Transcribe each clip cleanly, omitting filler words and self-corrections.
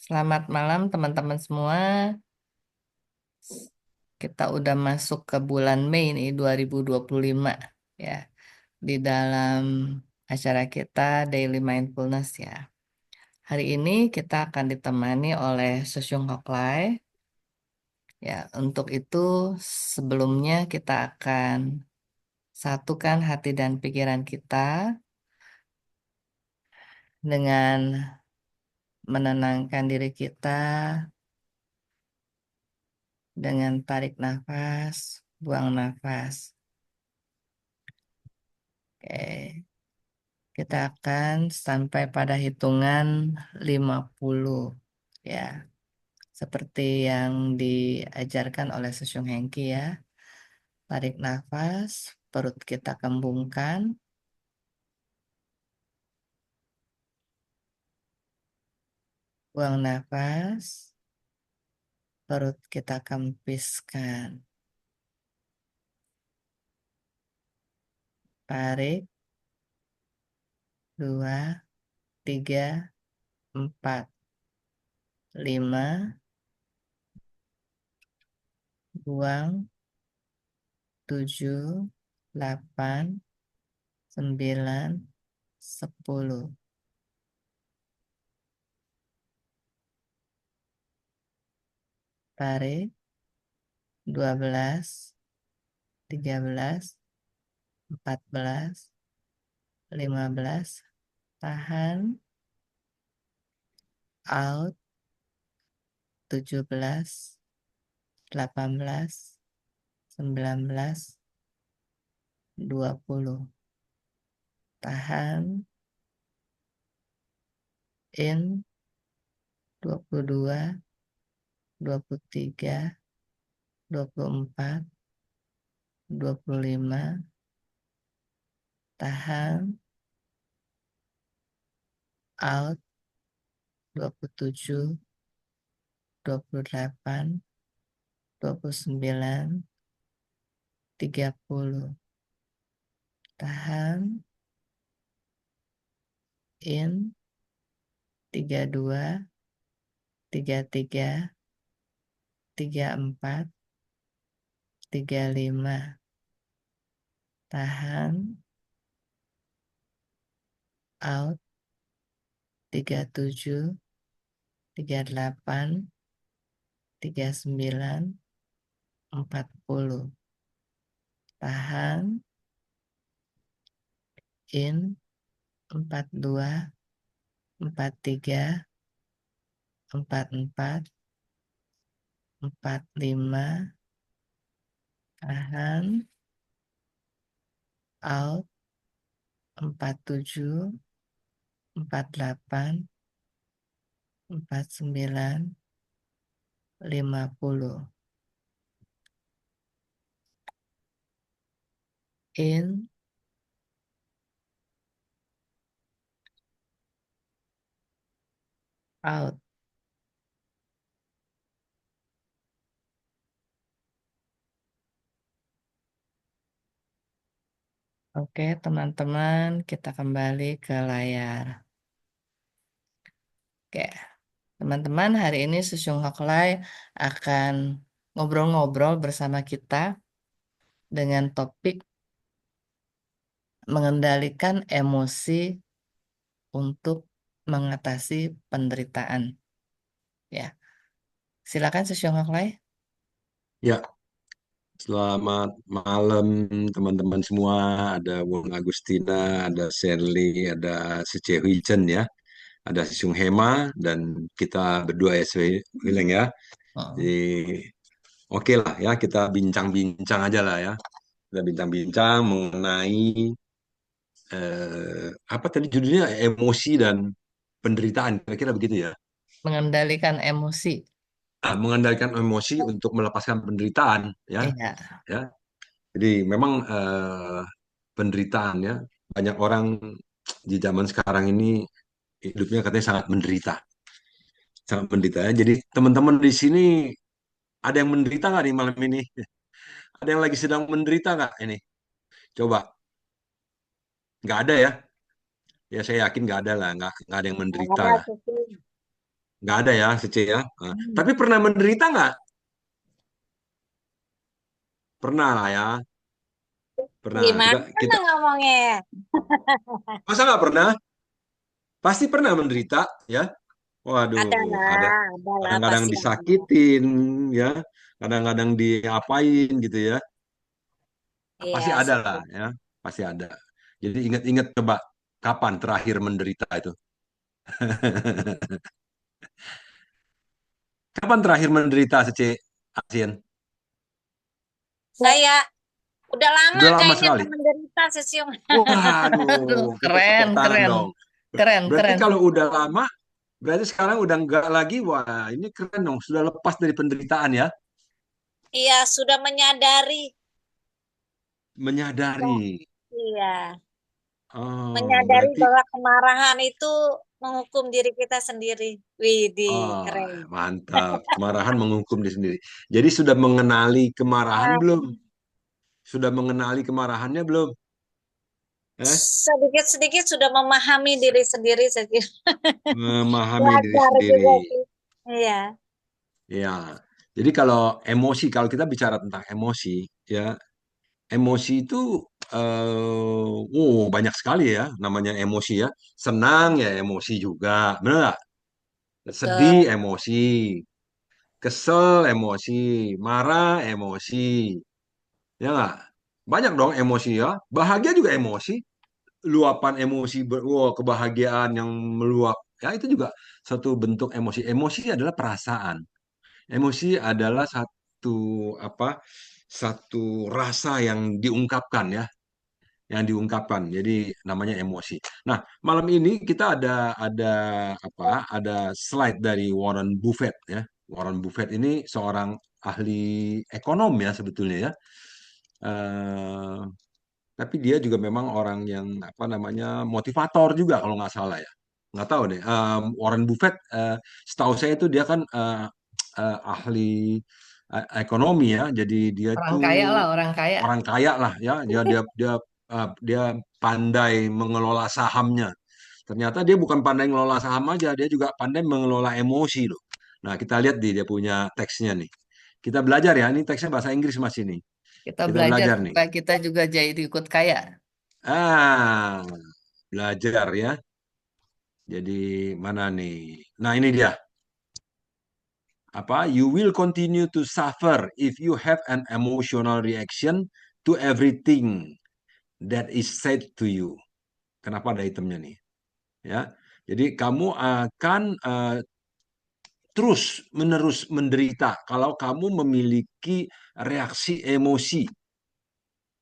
Selamat malam teman-teman semua. Kita udah masuk ke bulan Mei nih 2025 ya. Di dalam acara kita Daily Mindfulness ya. Hari ini kita akan ditemani oleh Sosyung Hoklai. Ya, untuk itu sebelumnya kita akan satukan hati dan pikiran kita dengan menenangkan diri kita dengan tarik nafas, buang nafas. Oke. Kita akan sampai pada hitungan 50 ya. Seperti yang diajarkan oleh Susyung Hengki ya. Tarik nafas, perut kita kembungkan, buang nafas, perut kita kempiskan. Tarik, 2, 3, 4, 5, buang, 7, 8, 9, 10. Tarik, 12, 13, 14, 15, tahan, out, 17, 18, 19, 20, tahan, in, 22, 23, 24, 25, tahan, out, 27, 28, 29, 30, tahan, in, 32, 33, 34, 35, tahan, out, 37, 38, 39, 40, tahan, in, 42, 43, 44, 45, tahan, out, 47, 48, 49, 50, in, out. Oke, teman-teman, kita kembali ke layar. Oke, teman-teman, hari ini Susyung Hoklai akan ngobrol-ngobrol bersama kita dengan topik mengendalikan emosi untuk mengatasi penderitaan. Ya, silakan Susyung Hoklai. Ya, selamat malam teman-teman semua. Ada Wong Agustina, ada Shirley, ada Sece Huichen ya, ada Sisung Hema, dan kita berdua ya, Wileng ya. Jadi Oh, oke lah ya, kita bincang-bincang aja lah ya. Kita bincang-bincang mengenai apa tadi judulnya, emosi dan penderitaan, kira-kira begitu ya. mengendalikan emosi. Mengendalikan emosi untuk melepaskan penderitaan ya, Iya, ya. Jadi memang penderitaan ya. Banyak orang di zaman sekarang ini hidupnya katanya sangat menderita, sangat menderita. Ya. Jadi teman-teman di sini ada yang menderita nggak nih malam ini? Ada yang lagi sedang menderita nggak ini? Coba, nggak ada ya? Ya saya yakin nggak ada lah, nggak ada yang menderita Ada lah. Susi. nggak ada ya, Sece ya. Nah, Hmm. tapi pernah menderita nggak? Pernah lah ya. Pernah. Kita Gimana kita ngomongnya? masa nggak pernah? Pasti pernah menderita ya. Waduh, ada Ada lah, kadang-kadang pasti ada. disakitin ya, kadang-kadang diapain gitu ya. Pasti Iya, ada lah ya, pasti ada. Jadi ingat-ingat coba kapan terakhir menderita itu? Kapan terakhir menderita Sece Asien? saya udah lama Udah lama kayaknya sekali. nggak menderita sesium. Aduh, Waduh, kita keren, seputaran keren, dong. keren, Berarti keren. kalau udah lama, berarti sekarang udah enggak lagi. Wah, ini keren dong. Sudah lepas dari penderitaan ya. Iya, sudah menyadari. Menyadari. Wah, iya, Oh, menyadari berarti bahwa kemarahan itu menghukum diri kita sendiri. Widih, oh, keren. mantap. Kemarahan menghukum diri sendiri. Jadi sudah mengenali kemarahan Nah, belum? Sudah mengenali kemarahannya belum? Eh? sedikit-sedikit sudah memahami diri sendiri saja. Memahami diri Belajar sendiri. juga sih. Iya, Ya. Jadi kalau emosi, kalau kita bicara tentang emosi, ya, emosi itu banyak sekali ya namanya emosi ya. Senang ya emosi juga, benar nggak? Sedih betul. emosi, kesel emosi, marah emosi, ya nggak? Banyak dong emosi ya. Bahagia juga emosi, luapan emosi, kebahagiaan yang meluap. Ya itu juga satu bentuk emosi. Emosi adalah perasaan. Emosi adalah satu apa? Satu rasa yang diungkapkan ya, yang diungkapkan. Jadi namanya emosi. Nah, malam ini kita ada apa? Ada slide dari Warren Buffett ya. Warren Buffett ini seorang ahli ekonom ya sebetulnya ya. Eh, tapi dia juga memang orang yang apa namanya motivator juga kalau nggak salah ya. Nggak tahu deh. Warren Buffett, setahu saya itu dia kan ahli ekonomi ya. Jadi dia Orang tuh kaya lah, orang kaya. orang kaya lah ya. Dia pandai mengelola sahamnya. Ternyata dia bukan pandai mengelola saham aja, dia juga pandai mengelola emosi loh. Nah, kita lihat dia punya teksnya nih. Kita belajar ya, ini teksnya bahasa Inggris Mas ini. Kita Kita belajar belajar nih. supaya kita juga jadi ikut kaya. Ah, belajar ya. Jadi mana nih? Nah, ini dia. Apa? You will continue to suffer if you have an emotional reaction to everything that is said to you. Kenapa ada itemnya nih? Ya. Jadi kamu akan terus menerus menderita kalau kamu memiliki reaksi emosi.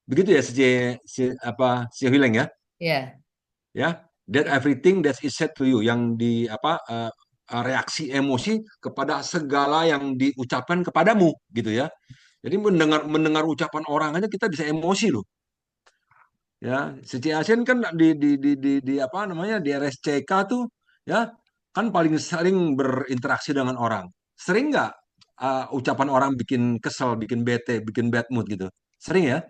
Begitu ya si Hileng ya? Ya, Ya, that ya. everything that is said to you yang di apa reaksi emosi kepada segala yang diucapkan kepadamu gitu ya. Jadi mendengar mendengar ucapan orang aja kita bisa emosi loh. Ya, Seci Asien kan di apa namanya di RSCK tuh ya kan paling sering berinteraksi dengan orang. Sering nggak ucapan orang bikin kesel, bikin bete, bikin bad mood gitu? Sering ya?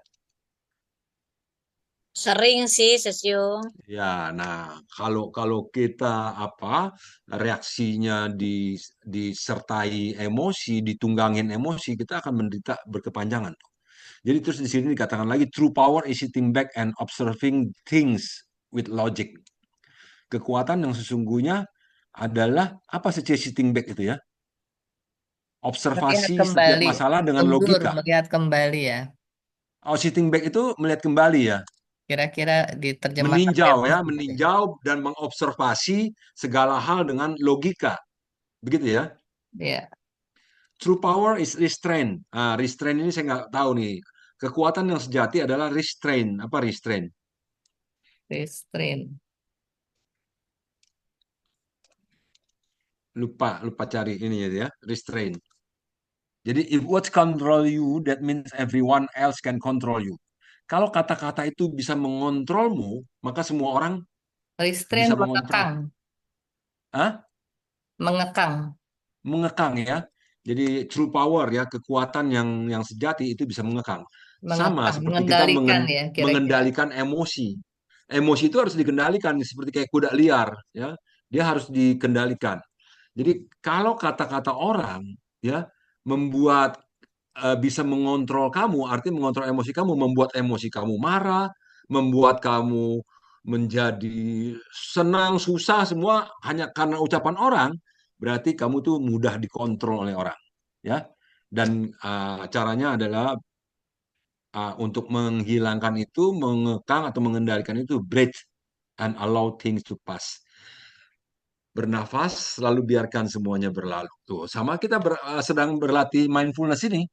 Sering sih, sesium. Ya, nah kalau kalau kita apa reaksinya disertai emosi, ditunggangin emosi, kita akan menderita berkepanjangan. Jadi terus di sini dikatakan lagi true power is sitting back and observing things with logic. Kekuatan yang sesungguhnya adalah apa sih sitting back itu ya? Melihat Observasi setiap kembali, masalah dengan mundur, logika. melihat kembali ya. Oh, sitting back itu melihat kembali ya, Kira-kira diterjemahkan meninjau bebas ya, gitu ya. meninjau dan mengobservasi segala hal dengan logika. Begitu ya. Ya, True power is restraint. Restraint ini saya nggak tahu nih. Kekuatan yang sejati adalah restraint. Apa restraint? restrain. Lupa, lupa cari ini ya. Restraint. Jadi if what control you, that means everyone else can control you. Kalau kata-kata itu bisa mengontrolmu, maka semua orang Restrain bisa mengontrol. mengekang, Hah? mengekang, Mengekang ya. Jadi true power ya, kekuatan yang sejati itu bisa mengekang. Sama mengekang, seperti kita mengendalikan ya kira-kira. mengendalikan emosi. Emosi itu harus dikendalikan seperti kayak kuda liar ya. Dia harus dikendalikan. Jadi kalau kata-kata orang ya membuat bisa mengontrol kamu, artinya mengontrol emosi kamu, membuat emosi kamu marah, membuat kamu menjadi senang, susah, semua hanya karena ucapan orang, berarti kamu tuh mudah dikontrol oleh orang, ya. Dan caranya adalah untuk menghilangkan itu, mengekang atau mengendalikan itu, breathe and allow things to pass. Bernafas, lalu biarkan semuanya berlalu. Tuh, sama kita sedang berlatih mindfulness ini,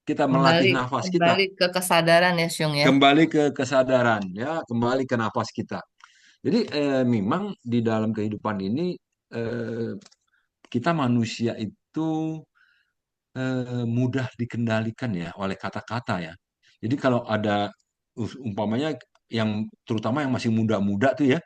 kita melatih Kembali nafas kita, kembali ke kesadaran ya, Syung ya. kembali ke kesadaran, ya, kembali ke nafas kita. Jadi memang di dalam kehidupan ini eh, kita manusia itu mudah dikendalikan ya oleh kata-kata ya. Jadi kalau ada umpamanya yang terutama yang masih muda-muda tuh ya,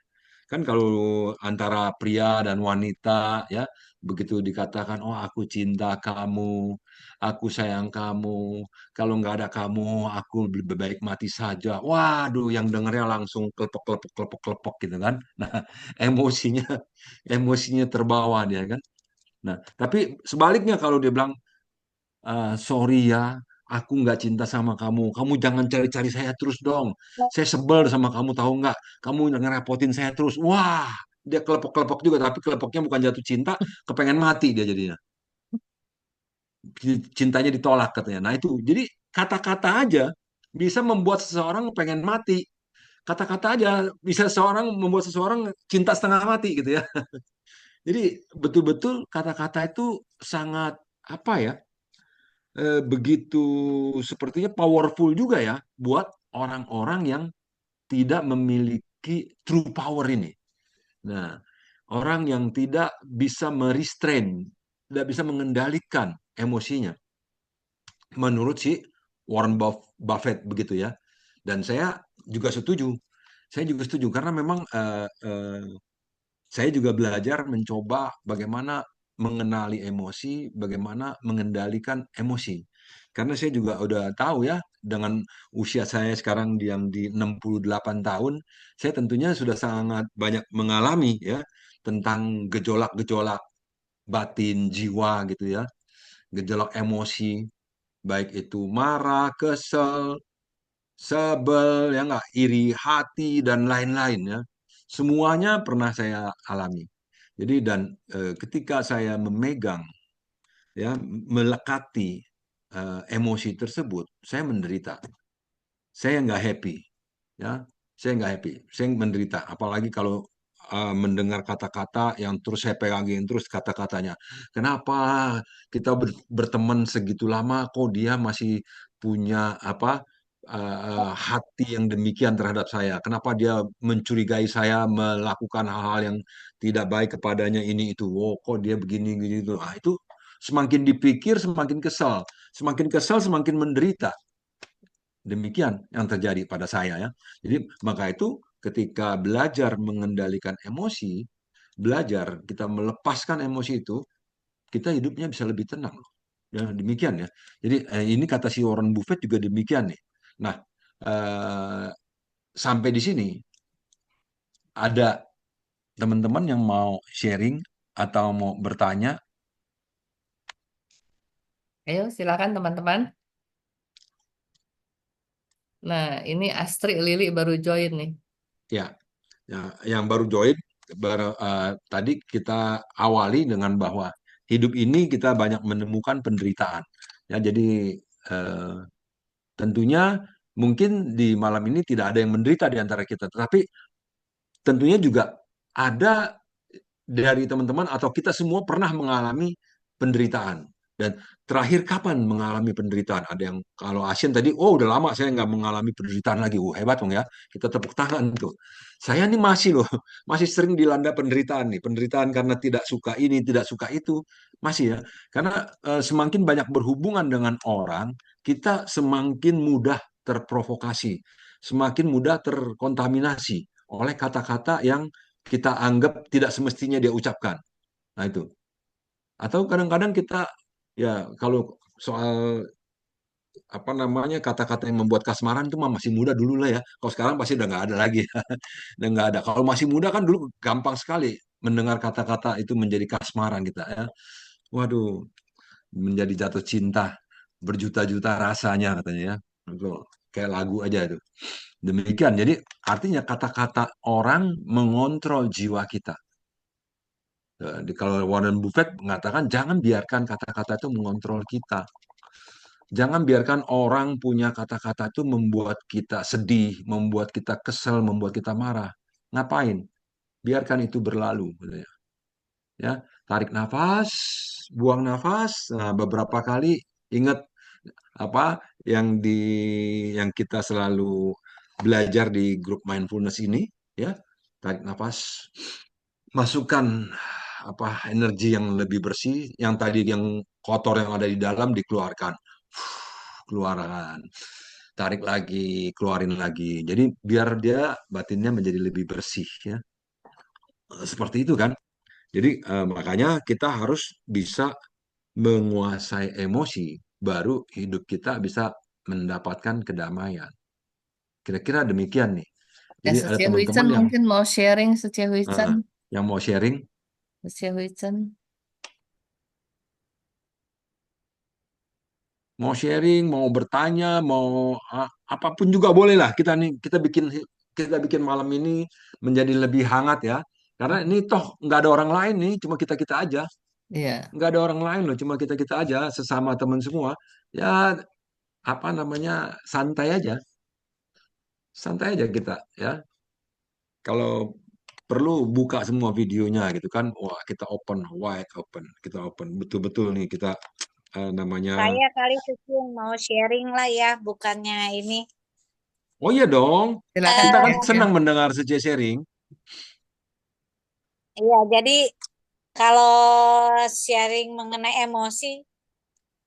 kan kalau antara pria dan wanita ya, begitu dikatakan, oh aku cinta kamu, aku sayang kamu, kalau nggak ada kamu, aku lebih baik mati saja. Waduh, yang dengarnya langsung kelepok kelepok kelepok kelepok gitu kan. Nah, emosinya emosinya terbawa dia kan. Nah, tapi sebaliknya kalau dia bilang, sorry ya, aku nggak cinta sama kamu. Kamu jangan cari-cari saya terus dong. Saya sebel sama kamu, tahu nggak? Kamu ngerepotin saya terus. Wah, dia kelepok-kelepok juga, tapi kelepoknya bukan jatuh cinta, kepengen mati dia jadinya. Cintanya ditolak katanya. Nah itu, jadi kata-kata aja bisa membuat seseorang pengen mati. Kata-kata aja bisa seseorang membuat seseorang cinta setengah mati gitu ya. Jadi betul-betul kata-kata itu sangat apa ya? Begitu sepertinya powerful juga ya buat orang-orang yang tidak memiliki true power ini. Nah, orang yang tidak bisa merestrain, tidak bisa mengendalikan emosinya. Menurut si Warren Buffett begitu ya. Dan saya juga setuju. Saya juga setuju karena memang saya juga belajar mencoba bagaimana mengenali emosi, bagaimana mengendalikan emosi. Karena saya juga udah tahu ya, dengan usia saya sekarang yang di 68 tahun, saya tentunya sudah sangat banyak mengalami ya tentang gejolak-gejolak batin jiwa gitu ya, gejolak emosi, baik itu marah, kesel, sebel, ya nggak, iri hati dan lain-lain ya. Semuanya pernah saya alami. Jadi dan ketika saya memegang ya melekati emosi tersebut, saya menderita. Saya nggak happy, ya. Saya nggak happy. Saya menderita. Apalagi kalau mendengar kata-kata yang terus saya pegangin terus kata-katanya. Kenapa kita berteman segitu lama kok dia masih punya apa hati yang demikian terhadap saya? Kenapa dia mencurigai saya melakukan hal-hal yang tidak baik kepadanya ini itu? Oh, kok dia begini gitu. Ah, itu semakin dipikir semakin kesal, semakin kesal semakin menderita. Demikian yang terjadi pada saya ya. Jadi maka itu ketika belajar mengendalikan emosi, belajar kita melepaskan emosi itu, kita hidupnya bisa lebih tenang loh. Ya, demikian ya. Jadi ini kata si Warren Buffett juga demikian nih. Nah, eh, sampai di sini ada teman-teman yang mau sharing atau mau bertanya, Ayo silakan teman-teman. Nah, ini Astri Lili baru join nih. ya, ya yang baru join, tadi kita awali dengan bahwa hidup ini kita banyak menemukan penderitaan. Ya, jadi eh, tentunya mungkin di malam ini tidak ada yang menderita di antara kita, tetapi tentunya juga ada dari teman-teman atau kita semua pernah mengalami penderitaan. Dan terakhir kapan mengalami penderitaan? Ada yang kalau Asian tadi, oh udah lama saya nggak mengalami penderitaan lagi. Hebat dong ya, kita tepuk tangan tuh. Saya nih masih loh, masih sering dilanda penderitaan nih. Penderitaan karena tidak suka ini, tidak suka itu. Masih ya, karena semakin banyak berhubungan dengan orang, kita semakin mudah terprovokasi, semakin mudah terkontaminasi oleh kata-kata yang kita anggap tidak semestinya dia ucapkan. Nah itu. Atau kadang-kadang kita ya kalau soal apa namanya kata-kata yang membuat kasmaran itu mah masih muda dulu lah ya. Kalau sekarang pasti udah nggak ada lagi. Udah nggak ada. Kalau masih muda kan dulu gampang sekali. mendengar kata-kata itu menjadi kasmaran kita ya. Waduh, menjadi jatuh cinta berjuta-juta rasanya katanya ya. Itu kayak lagu aja itu. Demikian. Jadi artinya kata-kata orang mengontrol jiwa kita. Kalau Warren Buffett mengatakan jangan biarkan kata-kata itu mengontrol kita. Jangan biarkan orang punya kata-kata itu membuat kita sedih, membuat kita kesel, membuat kita marah. Ngapain? Biarkan itu berlalu, gitu ya. Ya, tarik nafas, buang nafas. Nah, beberapa kali ingat apa yang kita selalu belajar di grup mindfulness ini, ya. Tarik nafas, masukkan energi yang lebih bersih, yang tadi yang kotor yang ada di dalam dikeluarkan. Keluarkan. Tarik lagi, keluarin lagi. Jadi biar dia batinnya menjadi lebih bersih ya. Seperti itu kan. Jadi makanya kita harus bisa menguasai emosi, baru hidup kita bisa mendapatkan kedamaian. Kira-kira demikian nih. Ya, Jadi ada Cece teman-teman Huizen yang mungkin mau sharing, Cece Huizen. eh, yang mau sharing, Cece Huizen. mau bertanya, mau apapun juga boleh lah. Kita bikin malam ini menjadi lebih hangat ya. Karena ini toh nggak ada orang lain nih, cuma kita-kita aja. Iya, Nggak ada orang lain loh, cuma kita-kita aja, sesama teman semua. Ya, apa namanya, santai aja kita ya. Kalau perlu buka semua videonya gitu kan, wah kita open, wide open, kita open, betul-betul nih kita namanya. Saya kali Cecil mau sharing lah ya, bukannya ini. Oh iya dong, silakan kita kan eh Cece. senang mendengar Cece sharing. iya, jadi kalau sharing mengenai emosi,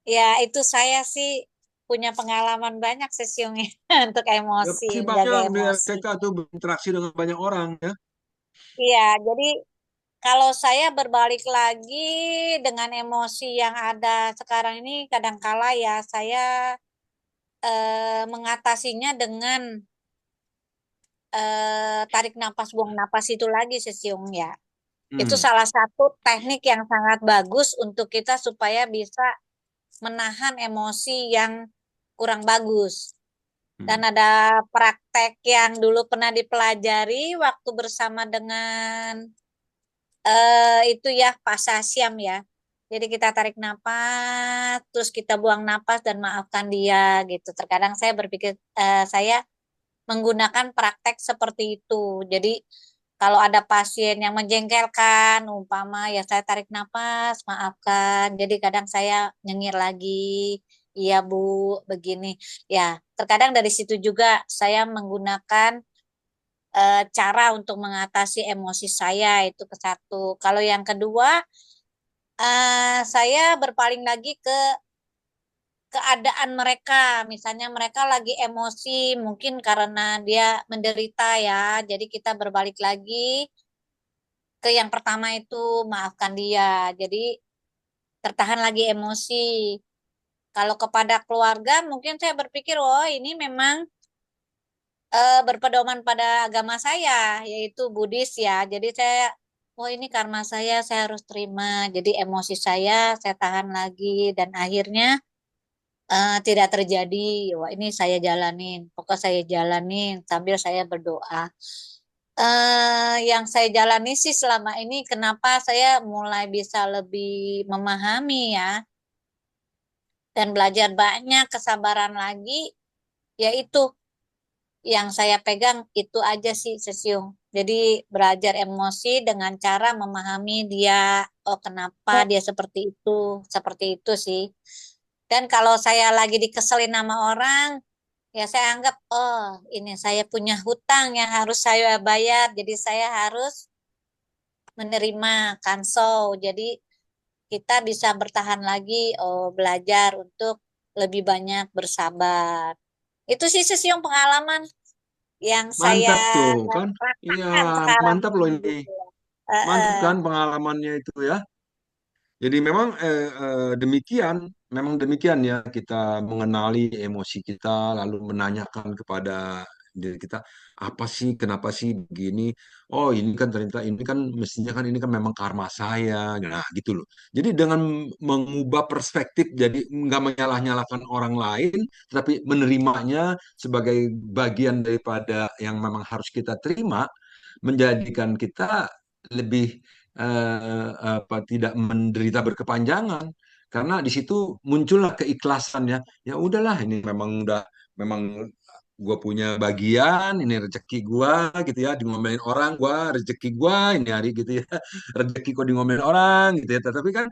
ya itu saya sih punya pengalaman banyak sesiungnya untuk Ya emosi, pasti menjaga banyak dia emosi. TK tuh berinteraksi dengan banyak orang ya. Iya, jadi kalau saya berbalik lagi dengan emosi yang ada sekarang ini, kadangkala ya saya mengatasinya dengan tarik napas, buang napas itu lagi sesiung ya. Itu Hmm. salah satu teknik yang sangat bagus untuk kita supaya bisa menahan emosi yang kurang bagus. Dan Hmm. ada praktek yang dulu pernah dipelajari waktu bersama dengan itu ya Pak Sasyam ya. Jadi kita tarik napas, terus kita buang napas dan maafkan dia gitu. Terkadang saya berpikir saya menggunakan praktek seperti itu. Jadi kalau ada pasien yang menjengkelkan, umpama ya saya tarik napas, maafkan. Jadi kadang saya nyengir lagi, iya Bu, begini. Ya, terkadang dari situ juga saya menggunakan cara untuk mengatasi emosi saya itu ke satu. Kalau yang kedua, saya berpaling lagi ke keadaan mereka. Misalnya mereka lagi emosi, mungkin karena dia menderita ya. Jadi kita berbalik lagi ke yang pertama itu maafkan dia. Jadi tertahan lagi emosi. Kalau kepada keluarga, mungkin saya berpikir, oh ini memang berpedoman pada agama saya, yaitu Buddhis ya. Jadi saya, oh ini karma saya harus terima. Jadi emosi saya tahan lagi dan akhirnya tidak terjadi. Wah, ini saya jalanin. Pokok saya jalanin sambil saya berdoa. Yang saya jalani sih selama ini, kenapa saya mulai bisa lebih memahami ya dan belajar banyak kesabaran lagi, yaitu yang saya pegang itu aja sih Sesiung. Jadi belajar emosi dengan cara memahami dia, oh kenapa dia seperti itu sih. Dan kalau saya lagi dikeselin sama orang, ya saya anggap, oh ini saya punya hutang yang harus saya bayar, jadi saya harus menerima cancel. Jadi kita bisa bertahan lagi, oh belajar untuk lebih banyak bersabar. Itu sih sesiung pengalaman yang saya Mantap tuh kan. Iya, rasakan sekarang mantap loh ini ini. gitu. Eh, Mantap eh. kan pengalamannya itu ya. Jadi memang demikian, memang demikian ya kita mengenali emosi kita lalu menanyakan kepada diri kita, apa sih, kenapa sih begini? Oh, ini kan ternyata ini kan mestinya kan ini kan memang karma saya. Nah, gitu loh. Jadi dengan mengubah perspektif, jadi nggak menyalah-nyalahkan orang lain, tapi menerimanya sebagai bagian daripada yang memang harus kita terima, menjadikan kita lebih tidak menderita berkepanjangan, karena di situ muncullah keikhlasan ya. Ya udahlah, ini memang gue punya bagian, ini rezeki gue gitu ya, di ngomelin orang, gue rezeki gue ini hari gitu ya, rezeki kok di ngomelin orang gitu ya. Tetapi kan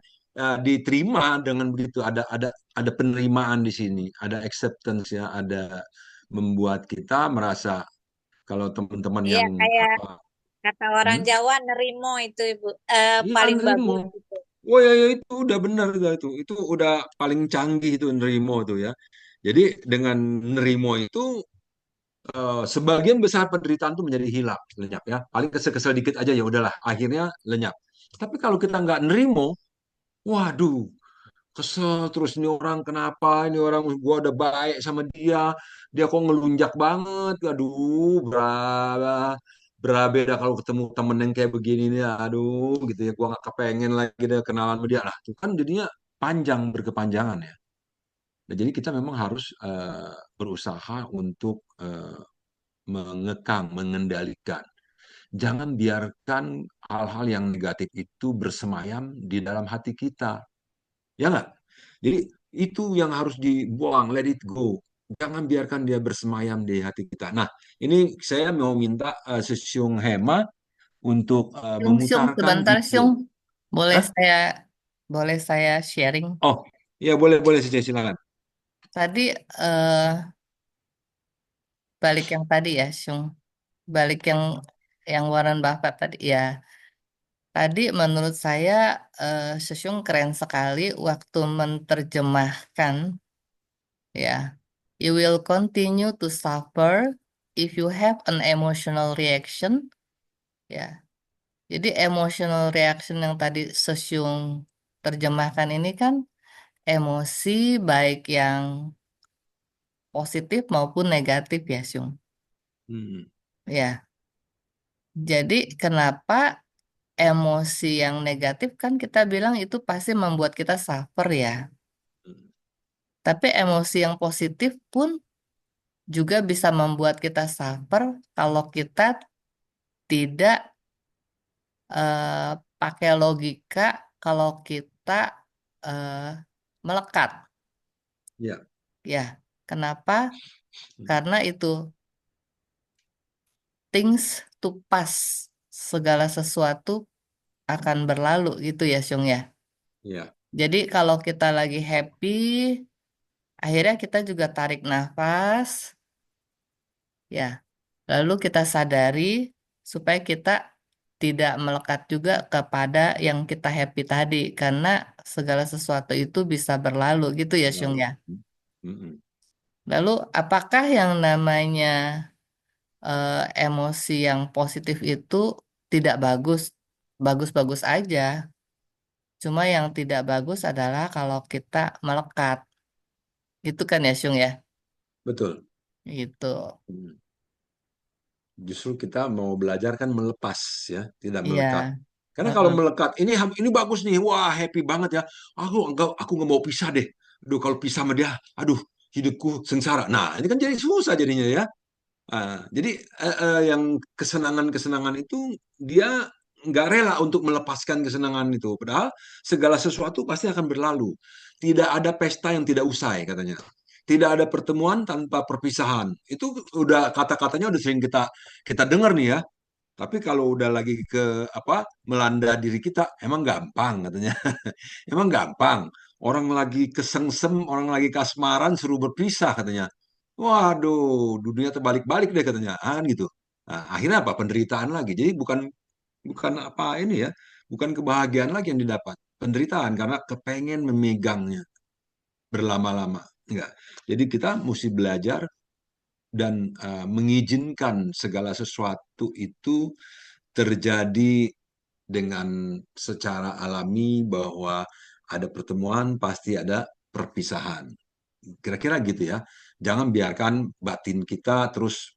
diterima dengan begitu, ada penerimaan di sini, ada acceptance ya, ada membuat kita merasa kalau teman-teman Iya, yang kayak apa. kata orang Hmm? Jawa, nerimo itu Ibu, Iya, paling nerimo. bagus gitu. Oh ya, ya itu udah benar itu udah paling canggih itu nerimo tuh ya. Jadi dengan nerimo itu sebagian besar penderitaan itu menjadi hilang, lenyap ya. Paling kesel-kesel dikit aja ya udahlah, akhirnya lenyap. Tapi kalau kita nggak nerimo, waduh, kesel terus, ini orang kenapa, ini orang gua udah baik sama dia, dia kok ngelunjak banget, aduh, beda kalau ketemu temen yang kayak begini nih, aduh gitu ya, gua nggak kepengen lagi deh kenalan sama dia lah, tuh kan jadinya panjang, berkepanjangan ya. Nah, jadi kita memang harus berusaha untuk mengekang, mengendalikan. Jangan biarkan hal-hal yang negatif itu bersemayam di dalam hati kita. Ya nggak? Jadi itu yang harus dibuang, let it go. Jangan biarkan dia bersemayam di hati kita. Nah, ini saya mau minta Sesiung Hema untuk Syung, memutarkan sebentar video. Syung. Boleh Hah? saya boleh saya sharing? Oh, ya boleh boleh saja silakan. Tadi balik yang tadi ya, Syung. Balik yang Warren Buffett tadi ya. Tadi menurut saya Syung keren sekali waktu menerjemahkan ya. You will continue to suffer if you have an emotional reaction ya. Jadi emotional reaction yang tadi Syung terjemahkan ini kan emosi baik yang positif maupun negatif ya, Syung. Hmm. Ya, jadi kenapa emosi yang negatif kan kita bilang itu pasti membuat kita suffer ya. Tapi emosi yang positif pun juga bisa membuat kita suffer kalau kita tidak pakai logika, kalau kita eh, melekat. Ya. Ya, kenapa? Karena itu things to pass, segala sesuatu akan berlalu gitu ya, Syung ya. Ya. Jadi kalau kita lagi happy, akhirnya kita juga tarik nafas, ya. Lalu kita sadari supaya kita tidak melekat juga kepada yang kita happy tadi, karena segala sesuatu itu bisa berlalu gitu ya, Syung Lalu. ya. Hmm. Lalu apakah yang namanya emosi yang positif itu tidak bagus? Bagus-bagus aja. Cuma yang tidak bagus adalah kalau kita melekat. Gitu kan ya, Syung ya? Betul. Gitu. Hmm. Justru kita mau belajar kan melepas ya, tidak melekat. Iya. Karena kalau Heeh. melekat, ini bagus nih, wah happy banget ya. Aku nggak mau pisah deh. Aduh, kalau pisah sama dia, aduh, hidupku sengsara. Nah, ini kan jadi susah jadinya ya. Jadi yang kesenangan-kesenangan itu dia nggak rela untuk melepaskan kesenangan itu. Padahal segala sesuatu pasti akan berlalu. Tidak ada pesta yang tidak usai katanya. Tidak ada pertemuan tanpa perpisahan. Itu udah kata-katanya udah sering kita kita dengar nih ya. Tapi kalau udah lagi ke apa melanda diri kita, emang gampang katanya. Emang gampang. Orang lagi kesengsem, orang lagi kasmaran, suruh berpisah katanya. Waduh, dunia terbalik-balik deh katanya, gitu. Nah, akhirnya apa? Penderitaan lagi. Jadi bukan bukan apa ini ya, bukan kebahagiaan lagi yang didapat, penderitaan karena kepengen memegangnya berlama-lama. Enggak. Jadi kita mesti belajar dan mengizinkan segala sesuatu itu terjadi dengan secara alami, bahwa ada pertemuan pasti ada perpisahan. Kira-kira gitu ya. Jangan biarkan batin kita terus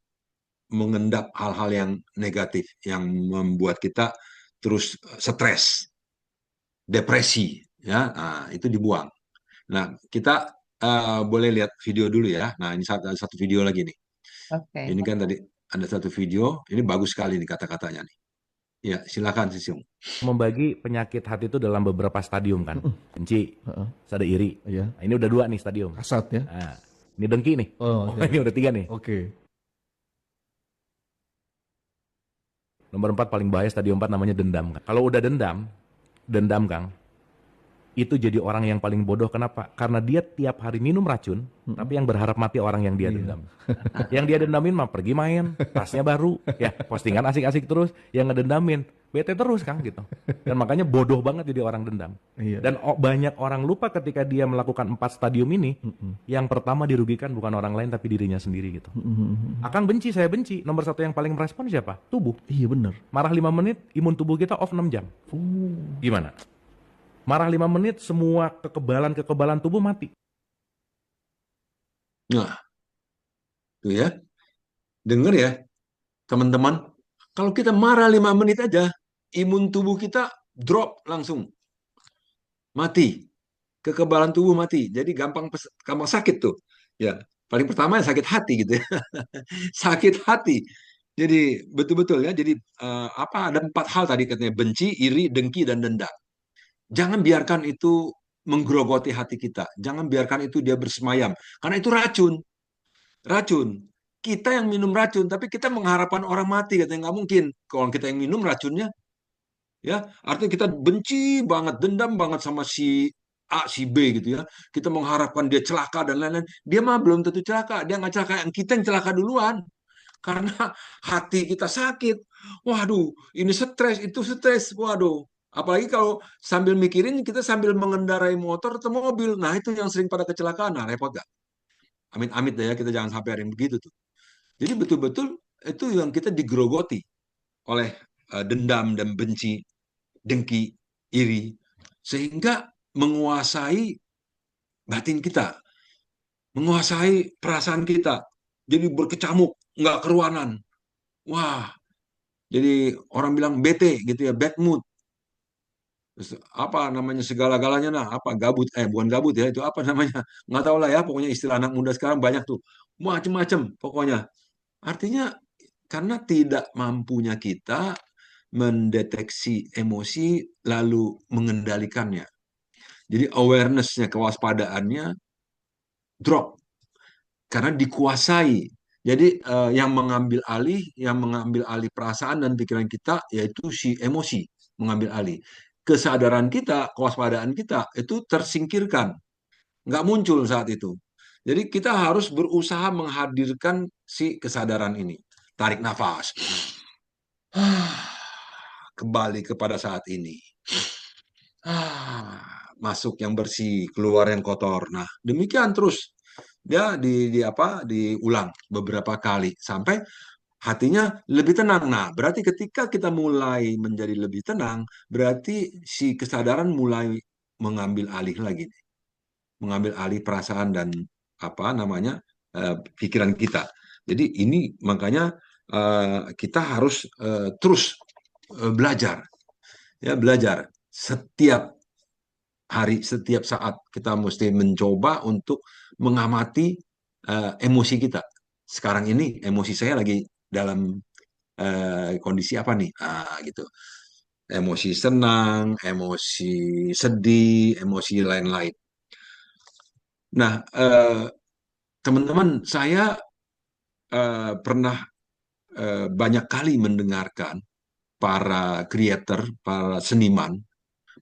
mengendap hal-hal yang negatif, yang membuat kita terus stres, depresi, ya, nah, itu dibuang. Nah, kita boleh lihat video dulu ya. Nah, ini satu video lagi nih. Oke. Ini kan tadi ada satu video, ini bagus sekali nih kata-katanya nih. Ya, silakan Sisyong. Membagi penyakit hati itu dalam beberapa stadium kan. Benci, Heeh. terus ada iri. Iya. Nah, ini udah 2 nih stadium. Kasat ya. Nah, ini dengki nih. Oh, Oh, iya. ini udah 3 nih. Oke. Nomor 4 paling bahaya stadium 4 namanya dendam. Kalau udah dendam Kang, itu jadi orang yang paling bodoh. Kenapa? Karena dia tiap hari minum racun, tapi yang berharap mati orang yang dia Iya. dendam. Yang dia dendamin mah pergi main, tasnya baru, ya postingan asik-asik terus, yang ngedendamin, bete terus Kang gitu. Dan makanya bodoh banget jadi orang dendam. Iya. Dan banyak orang lupa ketika dia melakukan 4 stadium ini, yang pertama dirugikan bukan orang lain tapi dirinya sendiri gitu. Akang benci, saya benci. Nomor 1 yang paling merespon siapa? Tubuh. Iya bener. Marah 5 menit, imun tubuh kita off 6 jam. Gimana? Marah 5 menit, semua kekebalan tubuh mati. Nah, tuh ya. Dengar ya, teman-teman. Kalau kita marah 5 menit aja, imun tubuh kita drop langsung. Mati. Kekebalan tubuh mati. Jadi gampang sakit tuh. Ya, paling pertama sakit hati gitu ya. Sakit hati. Jadi betul-betul ya. Jadi ada 4 hal tadi katanya: benci, iri, dengki, dan dendam. Jangan biarkan itu menggerogoti hati kita. Jangan biarkan itu dia bersemayam. Karena itu racun. Racun. Kita yang minum racun, tapi kita mengharapkan orang mati. Katanya nggak mungkin. Kalau kita yang minum racunnya, ya artinya kita benci banget, dendam banget sama si A, si B gitu ya. Kita mengharapkan dia celaka dan lain-lain. Dia mah belum tentu celaka. Dia nggak celaka. Yang kita yang celaka duluan. Karena hati kita sakit. Waduh, ini stres, itu stres. Waduh, apalagi kalau sambil mikirin kita sambil mengendarai motor atau mobil. Nah, itu yang sering pada kecelakaan. Nah, repot gak? Amit-amit deh ya, kita jangan sampai ada yang begitu tuh. Jadi betul-betul itu yang kita digerogoti oleh dendam dan benci, dengki, iri. Sehingga menguasai batin kita, menguasai perasaan kita. Jadi berkecamuk, nggak keruanan. Wah, jadi orang bilang bete gitu ya, bad mood. Terus apa namanya segala-galanya nah, apa gabut, bukan gabut ya, itu apa namanya? Nggak tahu lah ya, pokoknya istilah anak muda sekarang banyak tuh. Macem-macem pokoknya. Artinya karena tidak mampunya kita mendeteksi emosi lalu mengendalikannya. Jadi awareness-nya, kewaspadaannya drop karena dikuasai. Jadi yang mengambil alih perasaan dan pikiran kita yaitu si emosi mengambil alih. Kesadaran kita, kewaspadaan kita itu tersingkirkan, nggak muncul saat itu. Jadi kita harus berusaha menghadirkan si kesadaran ini. Tarik nafas, kembali kepada saat ini. Masuk yang bersih, keluar yang kotor. Nah, demikian terus dia diulang beberapa kali sampai hatinya lebih tenang. Nah, berarti ketika kita mulai menjadi lebih tenang, berarti si kesadaran mulai mengambil alih lagi, mengambil alih perasaan dan pikiran kita. Jadi ini makanya kita harus terus belajar, ya belajar setiap hari, setiap saat kita mesti mencoba untuk mengamati emosi kita. Sekarang ini emosi saya lagi dalam kondisi apa nih? Gitu. Emosi senang, emosi sedih, emosi lain-lain. Nah, teman-teman, saya pernah banyak kali mendengarkan para creator, para seniman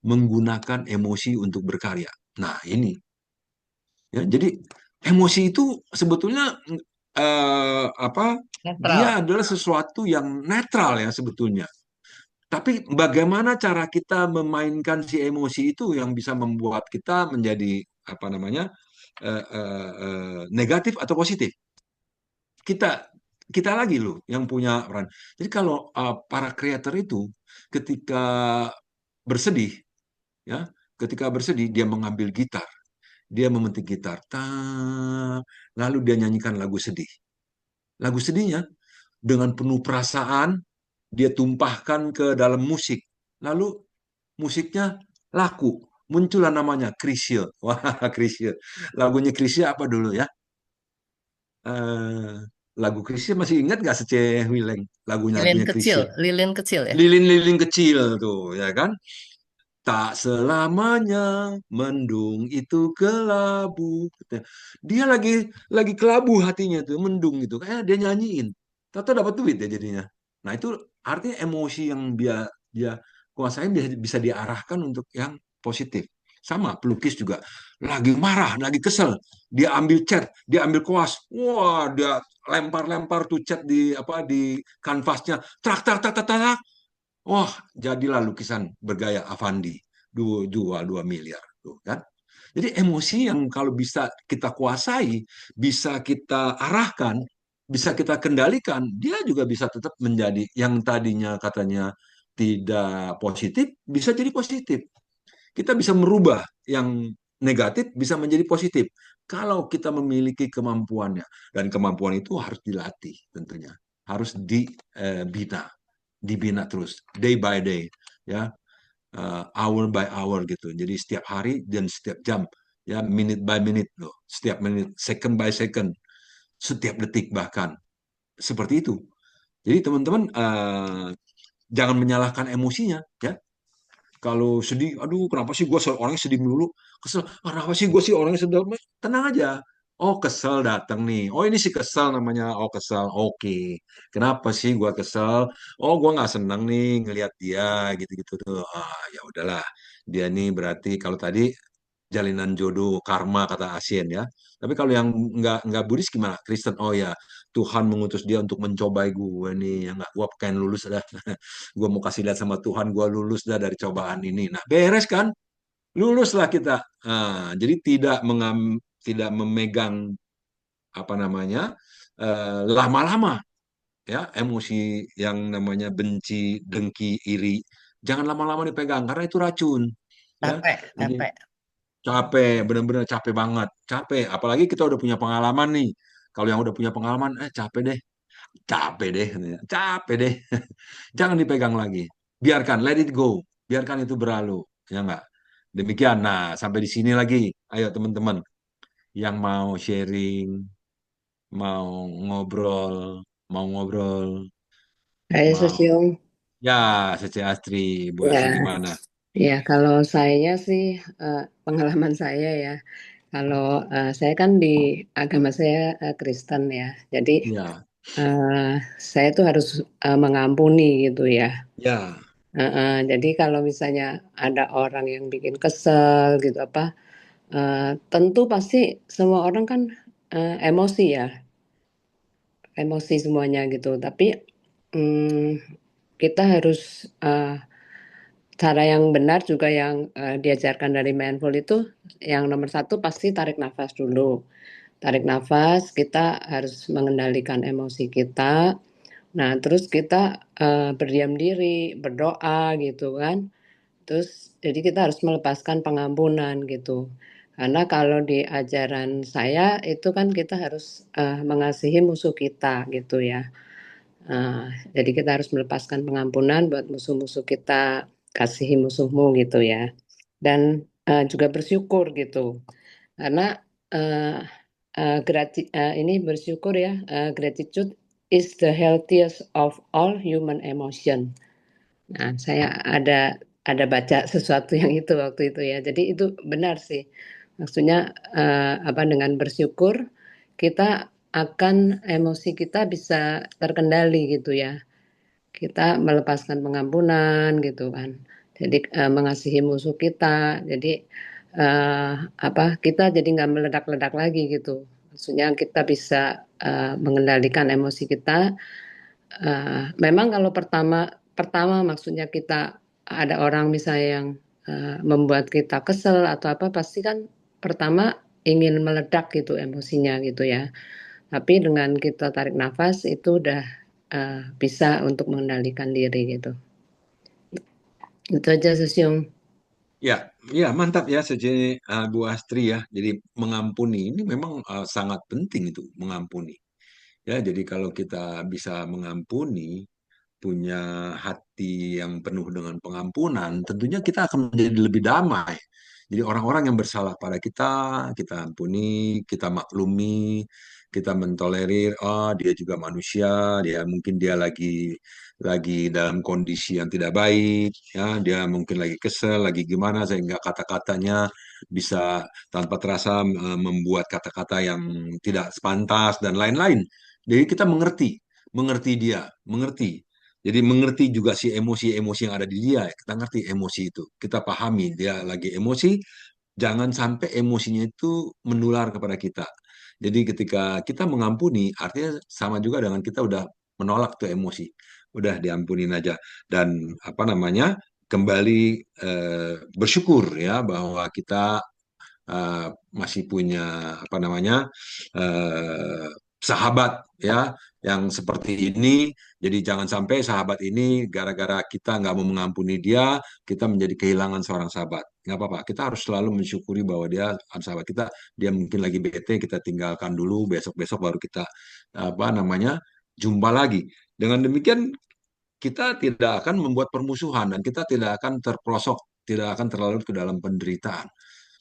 menggunakan emosi untuk berkarya. Nah, ini ya, jadi emosi itu sebetulnya dia Netral. adalah sesuatu yang netral ya sebetulnya. Tapi bagaimana cara kita memainkan si emosi itu yang bisa membuat kita menjadi negatif atau positif? Kita kita lagi loh yang punya peran. Jadi kalau para kreator itu ketika bersedih, ya, ketika bersedih dia mengambil gitar, dia memetik gitar, lalu dia nyanyikan lagu sedih. Lagu sedihnya dengan penuh perasaan, dia tumpahkan ke dalam musik. Lalu musiknya laku. Muncullah namanya Chrisye. Wah, Chrisye. Lagunya Chrisye apa dulu ya? Eh, lagu Chrisye masih ingat gak Seceh Wileng? Lilin Lagunya kecil, Chrisye. lilin kecil ya. Lilin-lilin kecil tuh, ya kan? Tak selamanya mendung itu kelabu. Dia lagi kelabu hatinya tuh, mendung gitu. Kayak dia nyanyiin. Tahu dapat duit ya jadinya. Nah, itu artinya emosi yang dia kuasain bisa diarahkan untuk yang positif. Sama pelukis juga. Lagi marah, lagi kesel. Dia ambil cat, dia ambil kuas. Wah, dia lempar-lempar tuh cat di kanvasnya. Trak trak trak trak trak. Wah, jadilah lukisan bergaya Avandi. Jual 2 miliar. Tuh, kan? Jadi emosi yang kalau bisa kita kuasai, bisa kita arahkan, bisa kita kendalikan, dia juga bisa tetap menjadi yang tadinya katanya tidak positif, bisa jadi positif. Kita bisa merubah yang negatif bisa menjadi positif. Kalau kita memiliki kemampuannya. Dan kemampuan itu harus dilatih tentunya. Harus dibina terus day by day, ya, hour by hour gitu. Jadi setiap hari dan setiap jam, ya, minute by minute loh, setiap menit, second by second, setiap detik bahkan seperti itu. Jadi teman-teman, jangan menyalahkan emosinya, ya. Kalau sedih, aduh kenapa sih gue orangnya sedih dulu, kesel, kenapa sih gue sih orangnya sedih, tenang aja. Oh kesel datang nih, oh ini sih kesel namanya, oh kesel, oke. Kenapa sih gue kesel? Oh gue nggak senang nih ngelihat dia gitu-gitu tuh. Ah ya udahlah, dia nih berarti kalau tadi jalinan jodoh karma kata Asien ya. Tapi kalau yang nggak Buddhis gimana? Kristen, oh ya Tuhan mengutus dia untuk mencobai gue nih, yang nggak gue pengen lulus dah. Gue mau kasih lihat sama Tuhan, gue lulus dah dari cobaan ini. Nah beres kan? Luluslah kita. Nah, jadi tidak memegang apa namanya lama-lama, ya, emosi yang namanya benci, dengki, iri. Jangan lama-lama dipegang karena itu racun, ya. Capek, Jadi capek. capek, benar-benar capek banget, capek. Apalagi kita udah punya pengalaman nih. Kalau yang udah punya pengalaman, capek deh, capek deh. Jangan dipegang lagi. Biarkan, let it go. Biarkan itu berlalu, ya enggak? Demikian. Nah, sampai di sini lagi. Ayo teman-teman yang mau ngobrol, Saya mau Sesiung, ya, Cece Astri, Bu Astri ya, gimana? ya kalau saya sih pengalaman saya ya, kalau saya kan di agama saya Kristen ya, jadi Ya, eh, saya tuh harus mengampuni gitu ya. ya, Jadi kalau misalnya ada orang yang bikin kesel gitu apa, tentu pasti semua orang kan emosi ya, emosi semuanya gitu. Tapi mm, kita harus cara yang benar juga yang diajarkan dari mindful itu yang nomor satu pasti tarik nafas dulu. Tarik nafas, kita harus mengendalikan emosi kita. Nah, terus kita berdiam diri, berdoa gitu kan. Terus jadi kita harus melepaskan pengampunan gitu. Karena kalau di ajaran saya itu kan kita harus mengasihi musuh kita gitu ya. Jadi kita harus melepaskan pengampunan buat musuh-musuh kita, kasihi musuhmu gitu ya. Dan juga bersyukur gitu. Karena uh, ini bersyukur ya, gratitude is the healthiest of all human emotion. Nah, saya ada baca sesuatu yang itu waktu itu ya. Jadi itu benar sih. Maksudnya apa dengan bersyukur kita akan emosi kita bisa terkendali gitu ya. Kita melepaskan pengampunan gitu kan. Jadi mengasihi musuh kita. Jadi apa kita jadi nggak meledak-ledak lagi gitu. Maksudnya kita bisa mengendalikan emosi kita. Memang kalau pertama pertama maksudnya kita ada orang misalnya yang membuat kita kesel atau apa pasti kan pertama ingin meledak gitu emosinya gitu ya. Tapi dengan kita tarik nafas itu udah bisa untuk mengendalikan diri gitu. Itu aja Susyung. ya, ya, mantap ya, Cece, Bu Astri ya. Jadi mengampuni ini memang sangat penting itu mengampuni. Ya, jadi kalau kita bisa mengampuni, punya hati yang penuh dengan pengampunan, tentunya kita akan menjadi lebih damai. Jadi orang-orang yang bersalah pada kita ampuni, kita maklumi, kita mentolerir, oh dia juga manusia, dia mungkin dia lagi dalam kondisi yang tidak baik, ya, dia mungkin lagi kesel, lagi gimana, sehingga kata-katanya bisa tanpa terasa membuat kata-kata yang tidak sepantas dan lain-lain. Jadi kita mengerti dia, mengerti. Jadi mengerti juga si emosi-emosi yang ada di dia. Kita ngerti emosi itu. Kita pahami dia lagi emosi. Jangan sampai emosinya itu menular kepada kita. Jadi ketika kita mengampuni, artinya sama juga dengan kita udah menolak tuh emosi. Udah diampunin aja. Dan apa namanya, kembali bersyukur ya bahwa kita eh, masih punya apa namanya eh, sahabat ya yang seperti ini. Jadi jangan sampai sahabat ini gara-gara kita nggak mau mengampuni dia, kita menjadi kehilangan seorang sahabat. Nggak apa-apa. Kita harus selalu mensyukuri bahwa dia sahabat kita. Dia mungkin lagi bete, kita tinggalkan dulu. Besok-besok baru kita apa namanya jumpa lagi. Dengan demikian kita tidak akan membuat permusuhan dan kita tidak akan terprosok, tidak akan terlalu ke dalam penderitaan.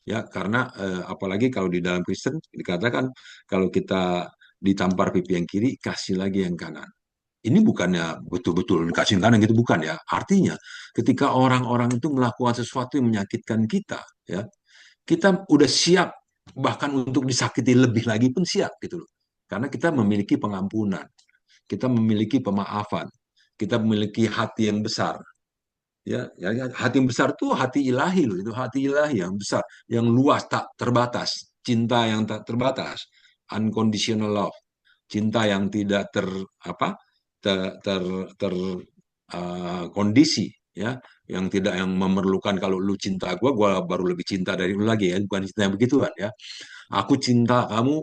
Ya, karena apalagi kalau di dalam Kristen dikatakan kalau kita ditampar pipi yang kiri, kasih lagi yang kanan. Ini bukannya betul-betul kasih yang kanan gitu, bukan ya. Artinya ketika orang-orang itu melakukan sesuatu yang menyakitkan kita, ya, kita udah siap bahkan untuk disakiti lebih lagi pun siap gitu loh. Karena kita memiliki pengampunan, kita memiliki pemaafan, kita memiliki hati yang besar. Ya, hati yang besar tuh hati ilahi loh, itu hati ilahi yang besar, yang luas, tak terbatas, cinta yang tak terbatas, unconditional love, cinta yang tidak apa ter, ter, ter kondisi, ya, yang tidak yang memerlukan kalau lu cinta gua baru lebih cinta dari lu lagi, ya, bukan cinta yang begituan ya. Aku cinta kamu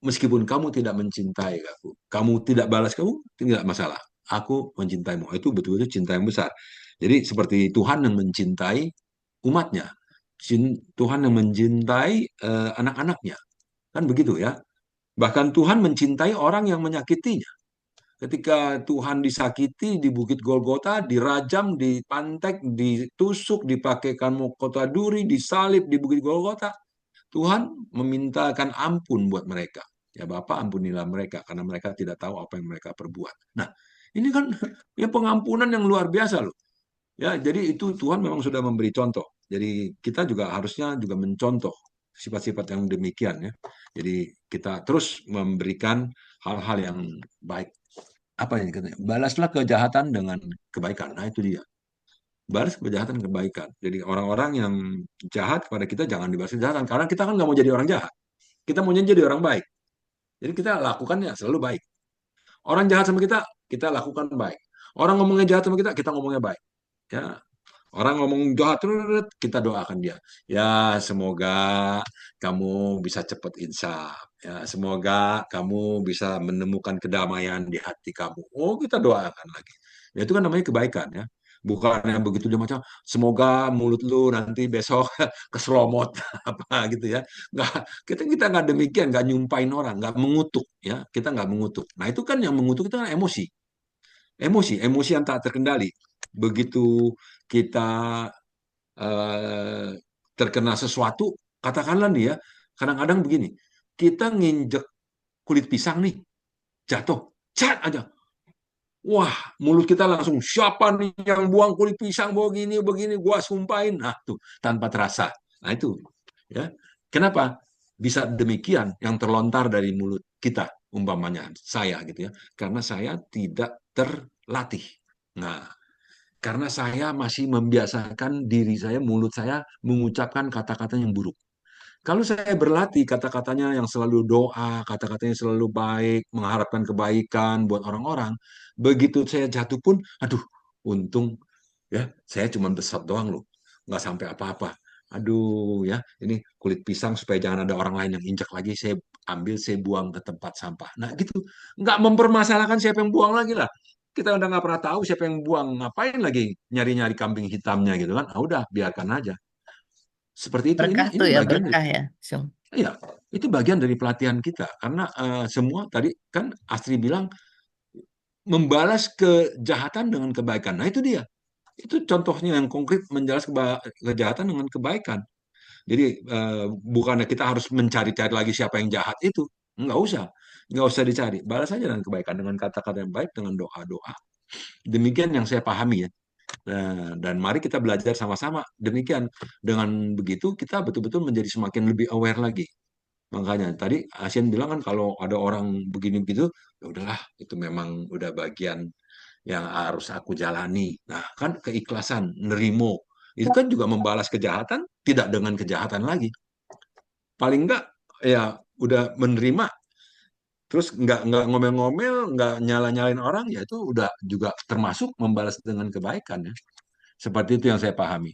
meskipun kamu tidak mencintai aku, kamu tidak balas kamu tidak masalah. Aku mencintaimu. Itu betul-betul cinta yang besar. Jadi seperti Tuhan yang mencintai umatnya, Tuhan yang mencintai anak-anaknya, kan begitu ya. Bahkan Tuhan mencintai orang yang menyakitinya. Ketika Tuhan disakiti di Bukit Golgota, dirajam, dipantek, ditusuk, dipakaikan mahkota duri, disalib di Bukit Golgota, Tuhan memintakan ampun buat mereka. Ya Bapa, ampunilah mereka karena mereka tidak tahu apa yang mereka perbuat. Nah, ini kan ya pengampunan yang luar biasa loh. Ya, jadi itu Tuhan memang sudah memberi contoh. Jadi kita juga harusnya juga mencontoh sifat-sifat yang demikian ya. Jadi kita terus memberikan hal-hal yang baik. Apa yang katanya? Balaslah kejahatan dengan kebaikan. Nah, itu dia. Balas kejahatan kebaikan. Jadi orang-orang yang jahat kepada kita jangan dibalas kejahatan karena kita kan nggak mau jadi orang jahat. Kita maunya jadi orang baik. Jadi kita lakukannya selalu baik. Orang jahat sama kita lakukan baik. Orang ngomongnya jahat sama kita ngomongnya baik. Ya, orang ngomong jahat, kita doakan dia. Ya, semoga kamu bisa cepat insaf. Ya, semoga kamu bisa menemukan kedamaian di hati kamu. Oh, kita doakan lagi. Ya, itu kan namanya kebaikan ya. Bukan yang begitu dia macam, semoga mulut lu nanti besok keselomot apa gitu ya. Nggak, kita nggak demikian, nggak nyumpain orang, nggak mengutuk ya. Kita nggak mengutuk. Nah, itu kan yang mengutuk itu kan emosi. Emosi yang tak terkendali. Begitu kita eh, terkena sesuatu, katakanlah nih ya, kadang-kadang begini, kita nginjek kulit pisang nih, jatuh, cat aja. Wah, mulut kita langsung, siapa nih yang buang kulit pisang begini, begini, gua sumpahin. Nah, tuh, tanpa terasa. Nah, itu. Ya. Kenapa? Bisa demikian yang terlontar dari mulut kita, umpamanya saya gitu ya. Karena saya tidak terlatih. Nah, karena saya masih membiasakan diri saya, mulut saya mengucapkan kata-kata yang buruk. Kalau saya berlatih kata-katanya yang selalu doa, kata-katanya selalu baik, mengharapkan kebaikan buat orang-orang, begitu saya jatuh pun, aduh, untung ya, saya cuma besar doang loh, nggak sampai apa-apa. Aduh ya, ini kulit pisang supaya jangan ada orang lain yang injak lagi, saya ambil, saya buang ke tempat sampah. Nah gitu, nggak mempermasalahkan siapa yang buang lagi lah. Kita udah nggak pernah tahu siapa yang buang, ngapain lagi nyari-nyari kambing hitamnya gitu kan. Ah, udah, biarkan aja. Seperti itu. Berkah Ini tuh ya, bagian dari, berkah ya, Sung. iya, itu bagian dari pelatihan kita. Karena semua tadi kan Astri bilang membalas kejahatan dengan kebaikan. Nah, itu dia. Itu contohnya yang konkret menjelaskan kejahatan dengan kebaikan. Jadi bukannya kita harus mencari-cari lagi siapa yang jahat itu. Nggak usah dicari. Balas saja dengan kebaikan, dengan kata-kata yang baik, dengan doa-doa. Demikian yang saya pahami ya. Dan mari kita belajar sama-sama. Demikian. Dengan begitu kita betul-betul menjadi semakin lebih aware lagi. Makanya tadi Asian bilang kan kalau ada orang begini begitu, ya udahlah, itu memang udah bagian yang harus aku jalani. Nah, kan keikhlasan, nerimo, itu kan juga membalas kejahatan, tidak dengan kejahatan lagi. Paling enggak, ya udah menerima, terus nggak ngomel-ngomel, nggak nyala-nyalain orang, ya itu udah juga termasuk membalas dengan kebaikan ya. Seperti itu yang saya pahami.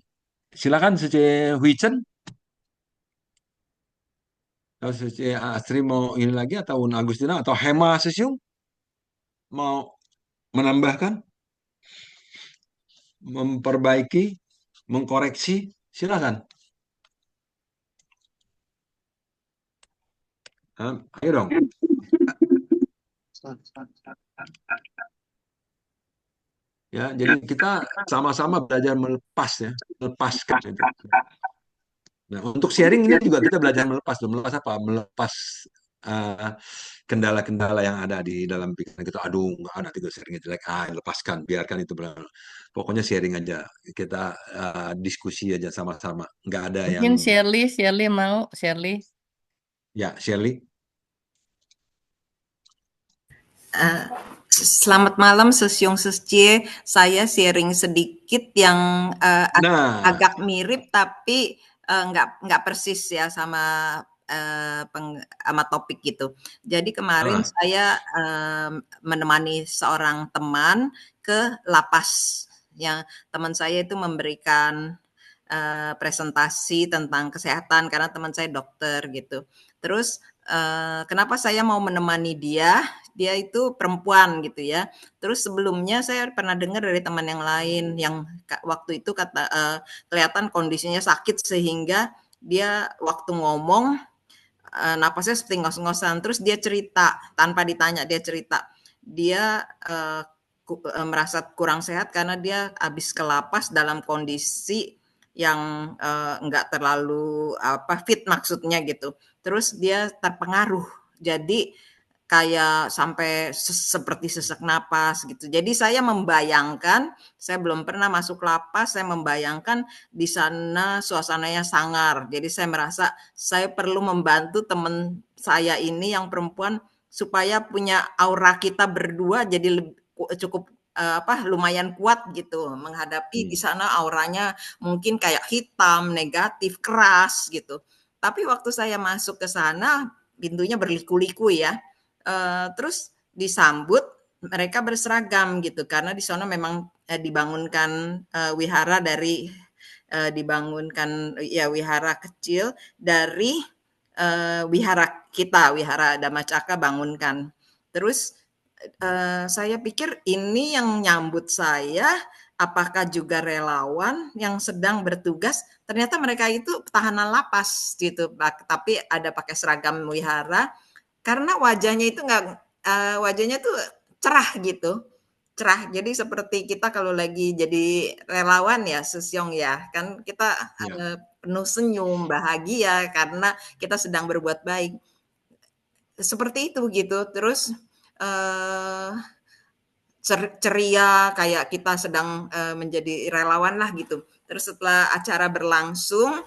Silakan Sece Huichen, atau Sece Astri mau ini lagi, atau Un Agustina, atau Hema Sesiung mau menambahkan, memperbaiki, mengkoreksi, silakan. Ayo dong. Ya, jadi kita sama-sama belajar melepas ya, melepaskan itu. Nah, untuk sharing ini juga kita belajar melepas. Melepas apa? Melepas eh, kendala-kendala yang ada di dalam pikiran kita. Aduh, nggak ada tiga sharingnya jelek. Lepaskan, biarkan itu berlalu. Pokoknya sharing aja. Kita diskusi aja sama-sama. Nggak ada yang, Mungkin Shirley mau, Shirley. ya, Shirley. Eh, Selamat malam Sesyong Sescie, saya sharing sedikit yang Nah, agak mirip tapi nggak persis ya sama sama topik gitu. Jadi kemarin saya menemani seorang teman ke lapas. Yang teman saya itu memberikan presentasi tentang kesehatan karena teman saya dokter gitu. Terus kenapa saya mau menemani dia? Dia itu perempuan gitu ya. Terus sebelumnya saya pernah dengar dari teman yang lain yang waktu itu kelihatan kondisinya sakit sehingga dia waktu ngomong napasnya seperti ngos-ngosan. Terus dia cerita tanpa ditanya, dia cerita dia merasa kurang sehat karena dia habis ke lapas dalam kondisi yang enggak terlalu fit maksudnya gitu. Terus dia terpengaruh. Jadi kayak sampai seperti sesak napas gitu. Jadi saya membayangkan, saya belum pernah masuk lapas, saya membayangkan di sana suasananya sangar. Jadi saya merasa saya perlu membantu teman saya ini yang perempuan supaya punya aura kita berdua jadi cukup lumayan kuat gitu menghadapi di sana auranya mungkin kayak hitam, negatif, keras gitu. Tapi waktu saya masuk ke sana pintunya berliku-liku ya. Terus disambut mereka berseragam gitu karena di sana memang dibangunkan wihara dari dibangunkan ya wihara kecil dari wihara kita, wihara Dhammacakka bangunkan. Terus saya pikir ini yang nyambut saya apakah juga relawan yang sedang bertugas, ternyata mereka itu tahanan lapas gitu, tapi ada pakai seragam wihara karena wajahnya itu wajahnya tuh cerah gitu, cerah. Jadi seperti kita kalau lagi jadi relawan ya, Sesyong ya, kan kita penuh senyum, bahagia karena kita sedang berbuat baik. Seperti itu gitu. Terus ceria kayak kita sedang menjadi relawan lah gitu. Terus setelah acara berlangsung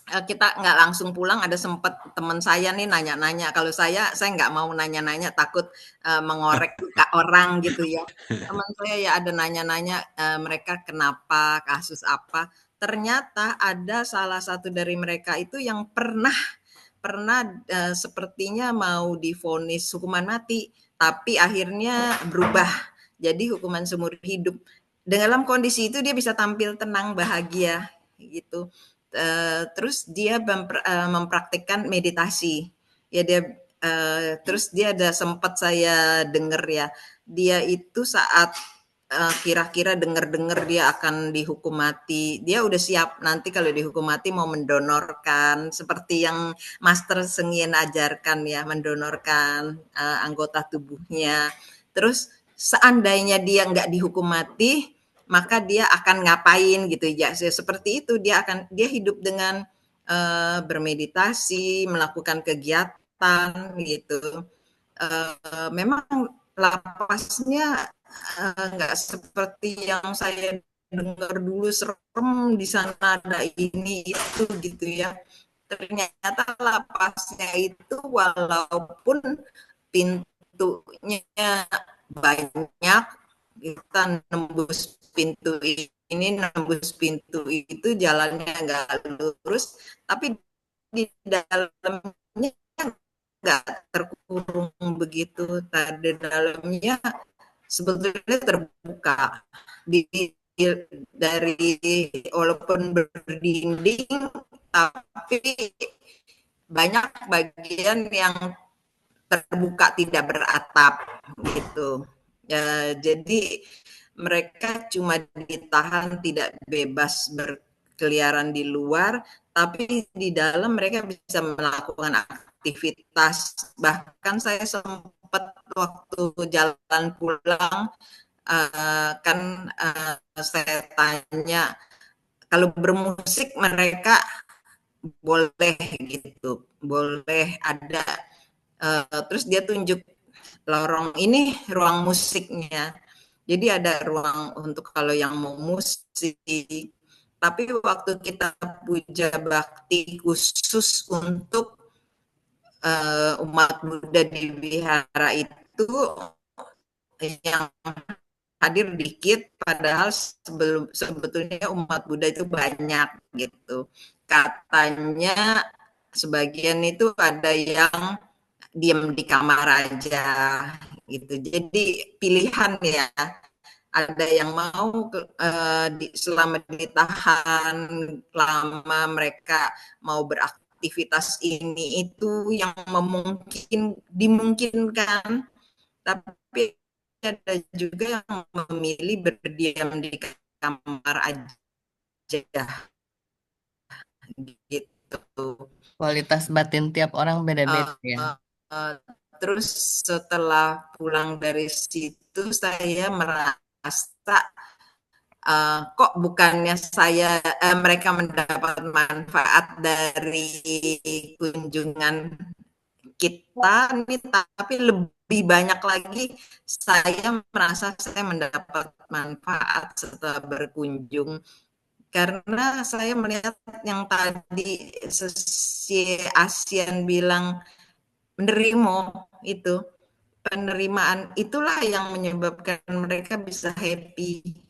kita nggak langsung pulang, ada sempat teman saya nih nanya-nanya. Kalau saya nggak mau nanya-nanya, takut mengorek orang gitu ya. Teman saya ya ada nanya-nanya mereka kenapa, kasus apa. Ternyata ada salah satu dari mereka itu yang pernah sepertinya mau divonis hukuman mati, tapi akhirnya berubah jadi hukuman seumur hidup. Dalam kondisi itu dia bisa tampil tenang, bahagia gitu. Terus dia mempraktikkan meditasi. Ya dia terus dia ada sempat saya dengar ya, dia itu saat kira-kira dengar-dengar dia akan dihukum mati. Dia udah siap nanti kalau dihukum mati mau mendonorkan seperti yang Master Sengien ajarkan ya, mendonorkan anggota tubuhnya. Terus seandainya dia nggak dihukum mati, maka dia akan ngapain gitu ya. Seperti itu dia hidup dengan bermeditasi, melakukan kegiatan gitu. Memang lapasnya nggak seperti yang saya dengar dulu serem di sana ada ini itu gitu ya. Ternyata lapasnya itu walaupun pintunya banyak, kita nembus pintu ini, nembus pintu itu jalannya nggak lurus, tapi di dalamnya nggak terkurung begitu. Tadi dalamnya sebetulnya terbuka di dari walaupun berdinding tapi banyak bagian yang terbuka tidak beratap gitu ya, jadi mereka cuma ditahan tidak bebas berkeliaran di luar, tapi di dalam mereka bisa melakukan aktivitas. Bahkan saya sempat waktu jalan pulang kan saya tanya kalau bermusik mereka boleh gitu, boleh ada. Terus dia tunjuk lorong ini ruang musiknya. Jadi ada ruang untuk kalau yang mau musik. Tapi waktu kita puja bakti khusus untuk umat Buddha di wihara itu yang hadir dikit, padahal sebetulnya umat Buddha itu banyak gitu. Katanya sebagian itu ada yang diam di kamar aja gitu. Jadi pilihan ya. Ada yang mau selama ditahan lama mereka mau beraktivitas ini itu yang dimungkinkan, tapi ada juga yang memilih berdiam di kamar aja gitu. Kualitas batin tiap orang beda-beda ya. Uh, terus setelah pulang dari situ saya merasa kok bukannya mereka mendapat manfaat dari kunjungan kita nih, tapi lebih banyak lagi saya merasa saya mendapat manfaat setelah berkunjung, karena saya melihat yang tadi si ASEAN bilang menerima itu, penerimaan itulah yang menyebabkan mereka bisa happy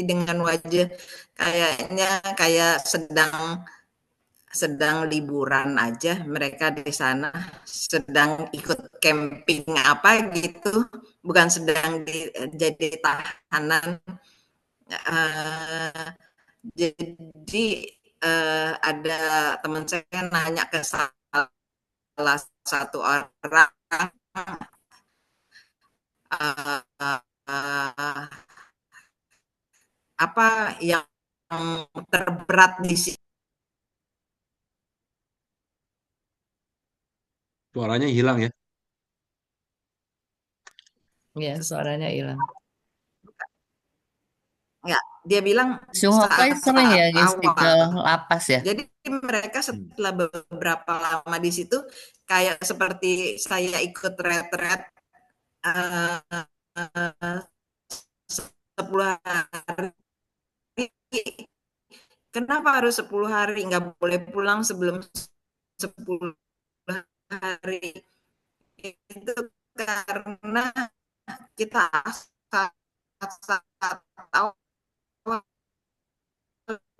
dengan wajah kayaknya kayak sedang liburan aja mereka di sana, sedang ikut camping apa gitu, bukan sedang jadi tahanan. Jadi ada teman saya nanya ke salah satu orang apa yang terberat di sini. Suaranya hilang ya. Iya, suaranya hilang. Ya, dia bilang Sunghokai sering ya saat-saat ngisi ke awal. lapas ya? Jadi mereka setelah beberapa lama di situ kayak seperti saya ikut retret 10 hari. Kenapa harus 10 hari? Nggak boleh pulang sebelum 10 hari. Itu karena kita saat awal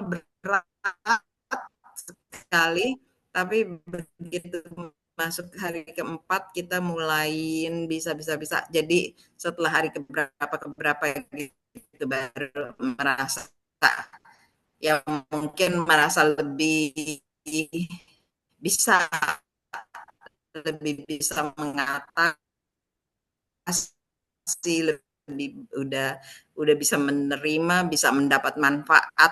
berat sekali, tapi begitu masuk hari keempat kita mulain bisa. Jadi setelah hari keberapa gitu baru merasa ya mungkin merasa bisa lebih bisa mengatasi udah bisa menerima, bisa mendapat manfaat.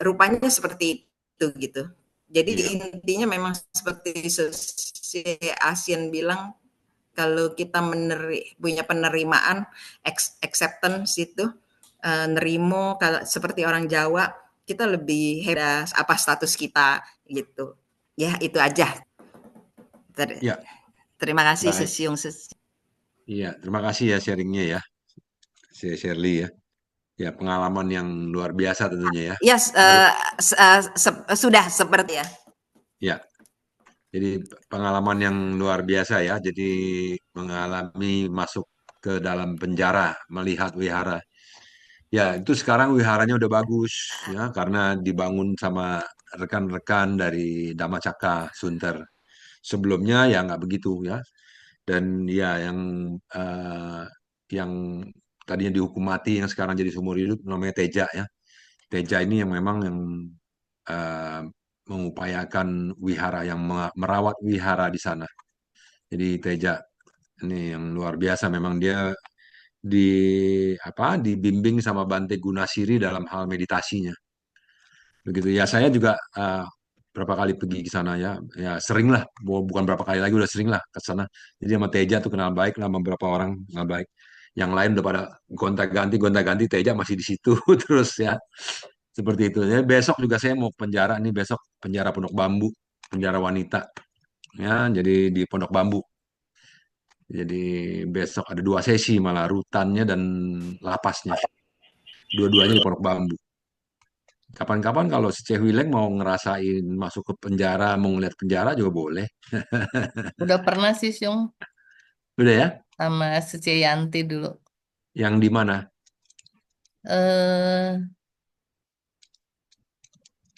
Rupanya seperti itu gitu. Jadi intinya memang seperti si Asian bilang, kalau kita punya penerimaan, acceptance itu, nerimo, kalau seperti orang Jawa, kita lebih hebat apa status kita gitu. Ya itu aja. Ya, Terima kasih baik. Sesiung. Iya, terima kasih ya sharingnya ya, Shirley ya. Ya, pengalaman yang luar biasa tentunya ya. Yes, sudah seperti ya. Ya, jadi pengalaman yang luar biasa ya. Jadi mengalami masuk ke dalam penjara, melihat wihara. Ya, itu sekarang wiharanya udah bagus ya, karena dibangun sama rekan-rekan dari Dhammacakka Sunter. Sebelumnya ya nggak begitu ya. Dan ya eh, yang tadinya dihukum mati yang sekarang jadi seumur hidup namanya Teja ya. Teja ini yang memang yang eh, mengupayakan wihara yang merawat wihara di sana. Jadi Teja ini yang luar biasa memang dia dibimbing sama Bante Gunasiri dalam hal meditasinya. Begitu ya, saya juga berapa kali pergi ke sana ya. Ya sering lah, bukan berapa kali lagi, udah sering lah ke sana. Jadi sama Teja tuh kenal baik lah, sama beberapa orang kenal baik. Yang lain udah pada gonta-ganti, Teja masih di situ terus ya. Seperti itu. Ya, besok juga saya mau penjara nih, besok penjara Pondok Bambu, penjara wanita. Ya, jadi di Pondok Bambu. Jadi besok ada 2 sesi malah, rutannya dan lapasnya. Dua-duanya di Pondok Bambu. Kapan-kapan kalau si Cewileng mau ngerasain masuk ke penjara, mau ngeliat penjara juga boleh. Udah pernah sih, Syung, Udah ya? sama Suci Yanti dulu. Yang di mana? Eh,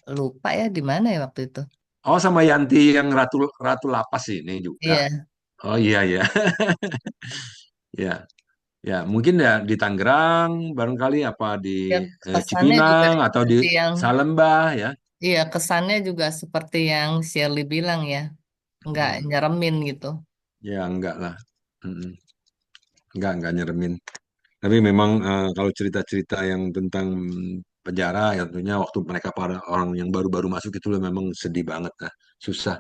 lupa ya di mana ya waktu itu. Oh, sama Yanti yang Ratu Ratu Lapas ini juga. Iya, Oh iya ya. Ya, ya mungkin ya di Tangerang barangkali, apa di ya kesannya juga Cipinang atau di seperti yang, Salembah ya. iya kesannya juga seperti yang Shirley bilang ya, nggak Hmm. nyeremin gitu. Ya enggak lah. Mm-mm. Enggak nyeremin. Tapi memang kalau cerita-cerita yang tentang penjara ya tentunya waktu mereka para orang yang baru-baru masuk itu memang sedih banget lah, susah.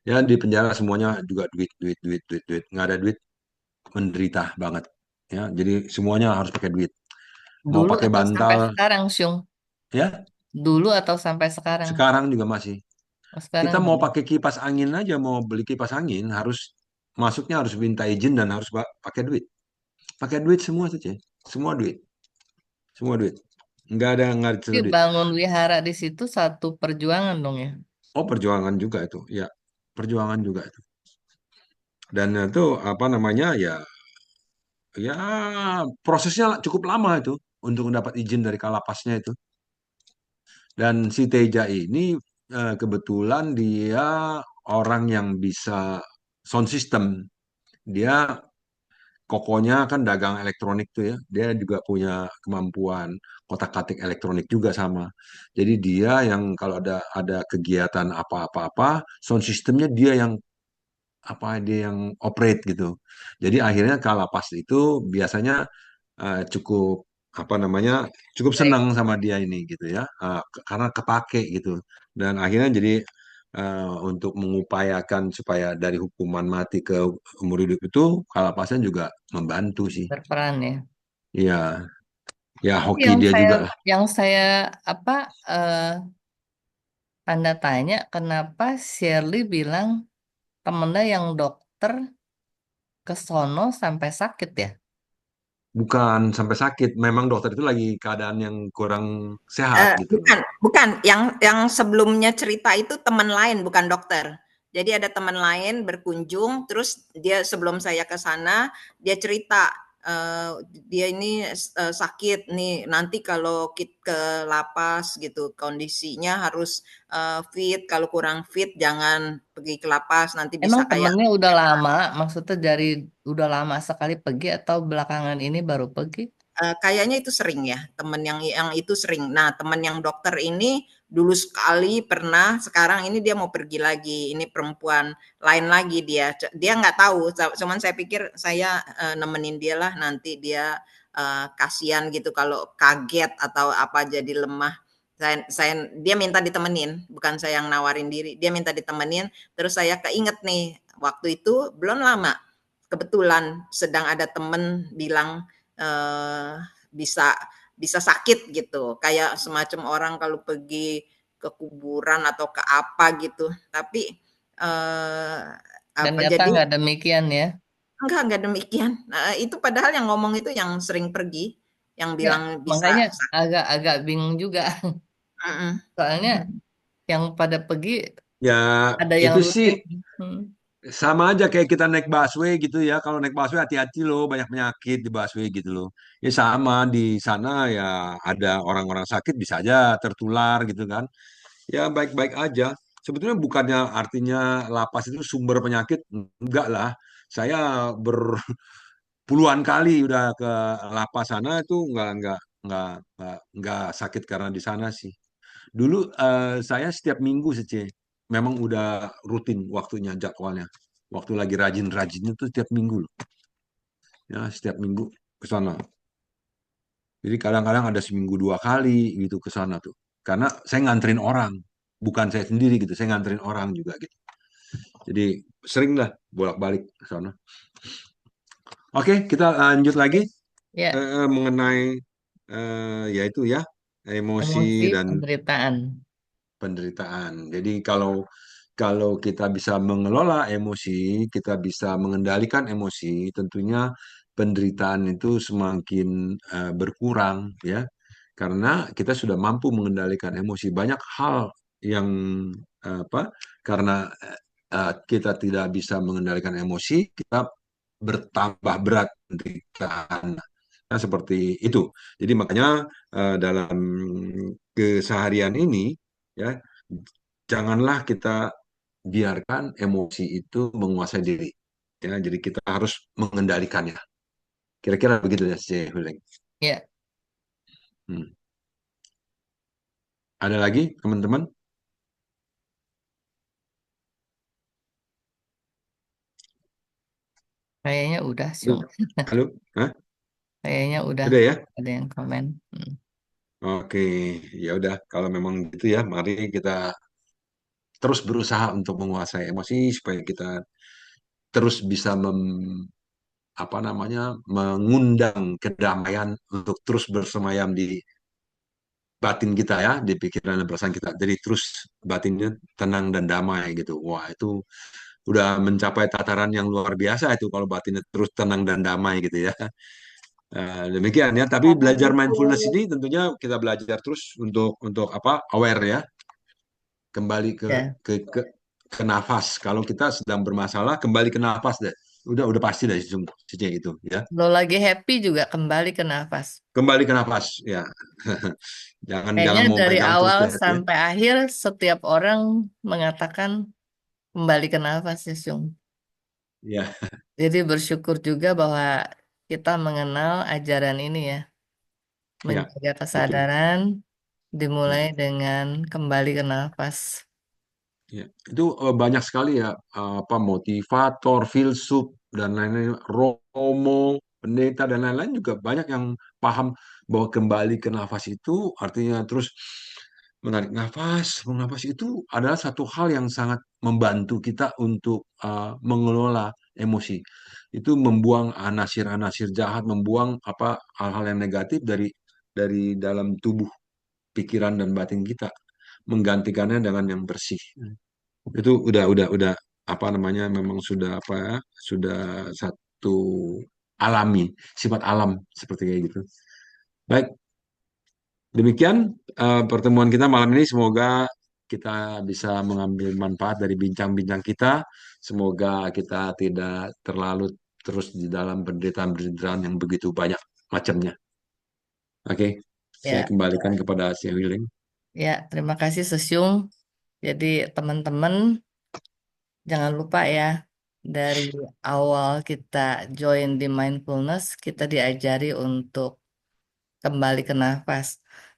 Ya di penjara semuanya juga duit, duit, duit, duit, duit. Nggak ada duit menderita banget. Ya, jadi semuanya harus pakai duit. Mau Dulu pakai atau sampai bantal, sekarang, Syung? ya Dulu atau sampai sekarang? sekarang juga masih. Oh, sekarang Kita mau juga. pakai kipas angin aja, mau beli kipas angin harus masuknya harus minta izin dan harus pakai duit. Pakai duit semua saja, semua duit, semua duit. Nggak ada Jadi duit. bangun wihara di situ satu perjuangan dong ya. Oh, perjuangan juga itu. Ya, perjuangan juga itu. Dan itu apa namanya ya, ya prosesnya cukup lama itu untuk mendapat izin dari kalapasnya itu. Dan si Teja ini kebetulan dia orang yang bisa sound system. Dia kokonya kan dagang elektronik tuh ya. Dia juga punya kemampuan kotak-katik elektronik juga sama. Jadi dia yang kalau ada kegiatan apa-apa, sound systemnya dia yang operate gitu. Jadi akhirnya Kalapas itu biasanya cukup apa namanya cukup Baik. senang sama dia ini gitu ya, karena kepake gitu. Dan akhirnya jadi untuk mengupayakan supaya dari hukuman mati ke umur hidup itu Kalapasnya juga membantu sih. Berperan ya. Iya, ya Tapi hoki dia juga lah. yang saya apa eh, tanda tanya kenapa Shirley bilang temennya yang dokter ke sono sampai sakit ya? Bukan sampai sakit, memang dokter itu lagi keadaan yang kurang sehat gitu loh. Bukan. Yang sebelumnya cerita itu teman lain, bukan dokter. Jadi ada teman lain berkunjung, terus dia sebelum saya ke sana, dia cerita, dia ini sakit nih, nanti kalau ke lapas gitu, kondisinya harus fit, kalau kurang fit jangan pergi ke lapas, nanti Emang bisa kayak temennya udah lama, maksudnya dari udah lama sekali pergi atau belakangan ini baru pergi? kayaknya itu sering ya, temen yang itu sering. Nah, temen yang dokter ini dulu sekali pernah, sekarang ini dia mau pergi lagi. Ini perempuan lain lagi dia. Dia nggak tahu, cuman saya pikir saya nemenin dia lah, nanti dia kasihan gitu kalau kaget atau apa jadi lemah. Dia minta ditemenin, bukan saya yang nawarin diri. Dia minta ditemenin, terus saya keinget nih, waktu itu belum lama, kebetulan sedang ada temen bilang eh, bisa bisa sakit gitu, kayak semacam orang kalau pergi ke kuburan atau ke apa gitu. Tapi eh, apa Ternyata jadi nggak demikian ya. enggak demikian. Nah, itu padahal yang ngomong itu yang sering pergi, yang Ya, bilang bisa. makanya agak-agak bingung juga. Mm-mm. Soalnya yang pada pergi Ya ada yang itu sih rutin. Hmm. sama aja kayak kita naik busway gitu ya. Kalau naik busway hati-hati loh, banyak penyakit di busway gitu loh. Ya sama di sana ya ada orang-orang sakit bisa aja tertular gitu kan. Ya baik-baik aja. Sebetulnya bukannya artinya lapas itu sumber penyakit, enggak lah. Saya berpuluhan kali udah ke lapas sana itu enggak sakit karena di sana sih. Dulu saya setiap minggu sih, memang udah rutin waktunya jadwalnya. Waktu lagi rajin-rajinnya tuh setiap minggu loh. Ya, setiap minggu ke sana. Jadi kadang-kadang ada seminggu 2 kali gitu ke sana tuh. Karena saya nganterin orang, bukan saya sendiri gitu, saya nganterin orang juga gitu. Jadi sering lah bolak-balik ke sana. Oke, kita lanjut lagi Ya, mengenai yaitu ya emosi emosi dan penderitaan. penderitaan. Jadi kalau kalau kita bisa mengelola emosi, kita bisa mengendalikan emosi, tentunya penderitaan itu semakin berkurang ya. Karena kita sudah mampu mengendalikan emosi. Banyak hal yang apa? Karena kita tidak bisa mengendalikan emosi, kita bertambah berat penderitaan. Nah, seperti itu. Jadi makanya dalam keseharian ini ya janganlah kita biarkan emosi itu menguasai diri. Ya, jadi kita harus mengendalikannya. Kira-kira begitu ya, Cik Huling. Ya, Hmm. Ada lagi, teman-teman? kayaknya udah, Halo? Syung. Halo? Hah? Kayaknya udah Udah ya? ada yang komen. Hmm. Oke, ya udah. Kalau memang gitu ya, mari kita terus berusaha untuk menguasai emosi supaya kita terus bisa apa namanya mengundang kedamaian untuk terus bersemayam di batin kita ya, di pikiran dan perasaan kita. Jadi terus batinnya tenang dan damai gitu. Wah, itu udah mencapai tataran yang luar biasa itu kalau batinnya terus tenang dan damai gitu ya. Demikian ya. Tapi Karena belajar itu mindfulness ini tentunya kita belajar terus untuk apa? Aware ya, kembali Ya, ke nafas. Kalau kita sedang bermasalah, kembali ke nafas deh. Udah pasti deh sejak itu ya. lo lagi happy juga kembali ke nafas. Kembali ke nafas ya. Jangan Kayaknya jangan mau dari pegang terus awal deh ya. sampai akhir setiap orang mengatakan kembali ke nafas ya, Syung. Ya, Jadi bersyukur juga bahwa kita mengenal ajaran ini ya, ya, menjaga betul. kesadaran Ya. dimulai dengan kembali ke nafas. Ya, itu banyak sekali ya apa motivator, filsuf dan lain-lain, Romo, pendeta dan lain-lain juga banyak yang paham bahwa kembali ke nafas itu artinya terus menarik nafas, mengnafas itu adalah satu hal yang sangat membantu kita untuk mengelola emosi. Itu membuang anasir-anasir jahat, membuang apa hal-hal yang negatif dari dalam tubuh, pikiran dan batin kita, menggantikannya dengan yang bersih. Itu udah apa namanya memang sudah apa ya, sudah satu alami, sifat alam seperti kayak gitu. Baik, demikian pertemuan kita malam ini. Semoga kita bisa mengambil manfaat dari bincang-bincang kita. Semoga kita tidak terlalu terus di dalam penderitaan-penderitaan yang begitu banyak macamnya. Oke, saya Ya, kembalikan kepada si Willing. ya, terima kasih Sesyung. Jadi teman-teman jangan lupa ya, dari awal kita join di mindfulness, kita diajari untuk kembali ke nafas.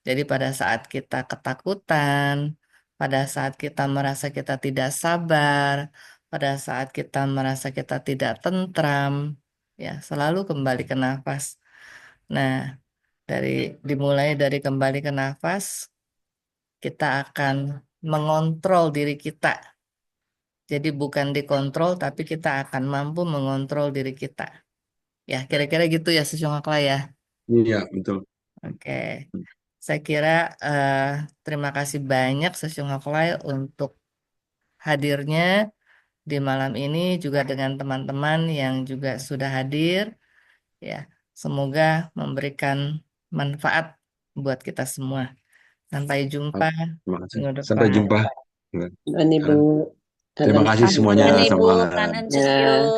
Jadi pada saat kita ketakutan, pada saat kita merasa kita tidak sabar, pada saat kita merasa kita tidak tentram, ya selalu kembali ke nafas. Nah, dari dimulai dari kembali ke nafas, kita akan mengontrol diri kita. Jadi bukan dikontrol, tapi kita akan mampu mengontrol diri kita. Ya, kira-kira gitu ya, Sesungguhnya ya. Iya, betul. Oke, saya kira eh, terima kasih banyak Sesungguhnya untuk hadirnya di malam ini juga dengan teman-teman yang juga sudah hadir. Ya, semoga memberikan manfaat buat kita semua. Sampai jumpa Terima kasih. minggu Sampai depan. jumpa. Dan Ibu, Terima kasih Ellen. semuanya. Dan Selamat Ibu malam. Kanan Ya.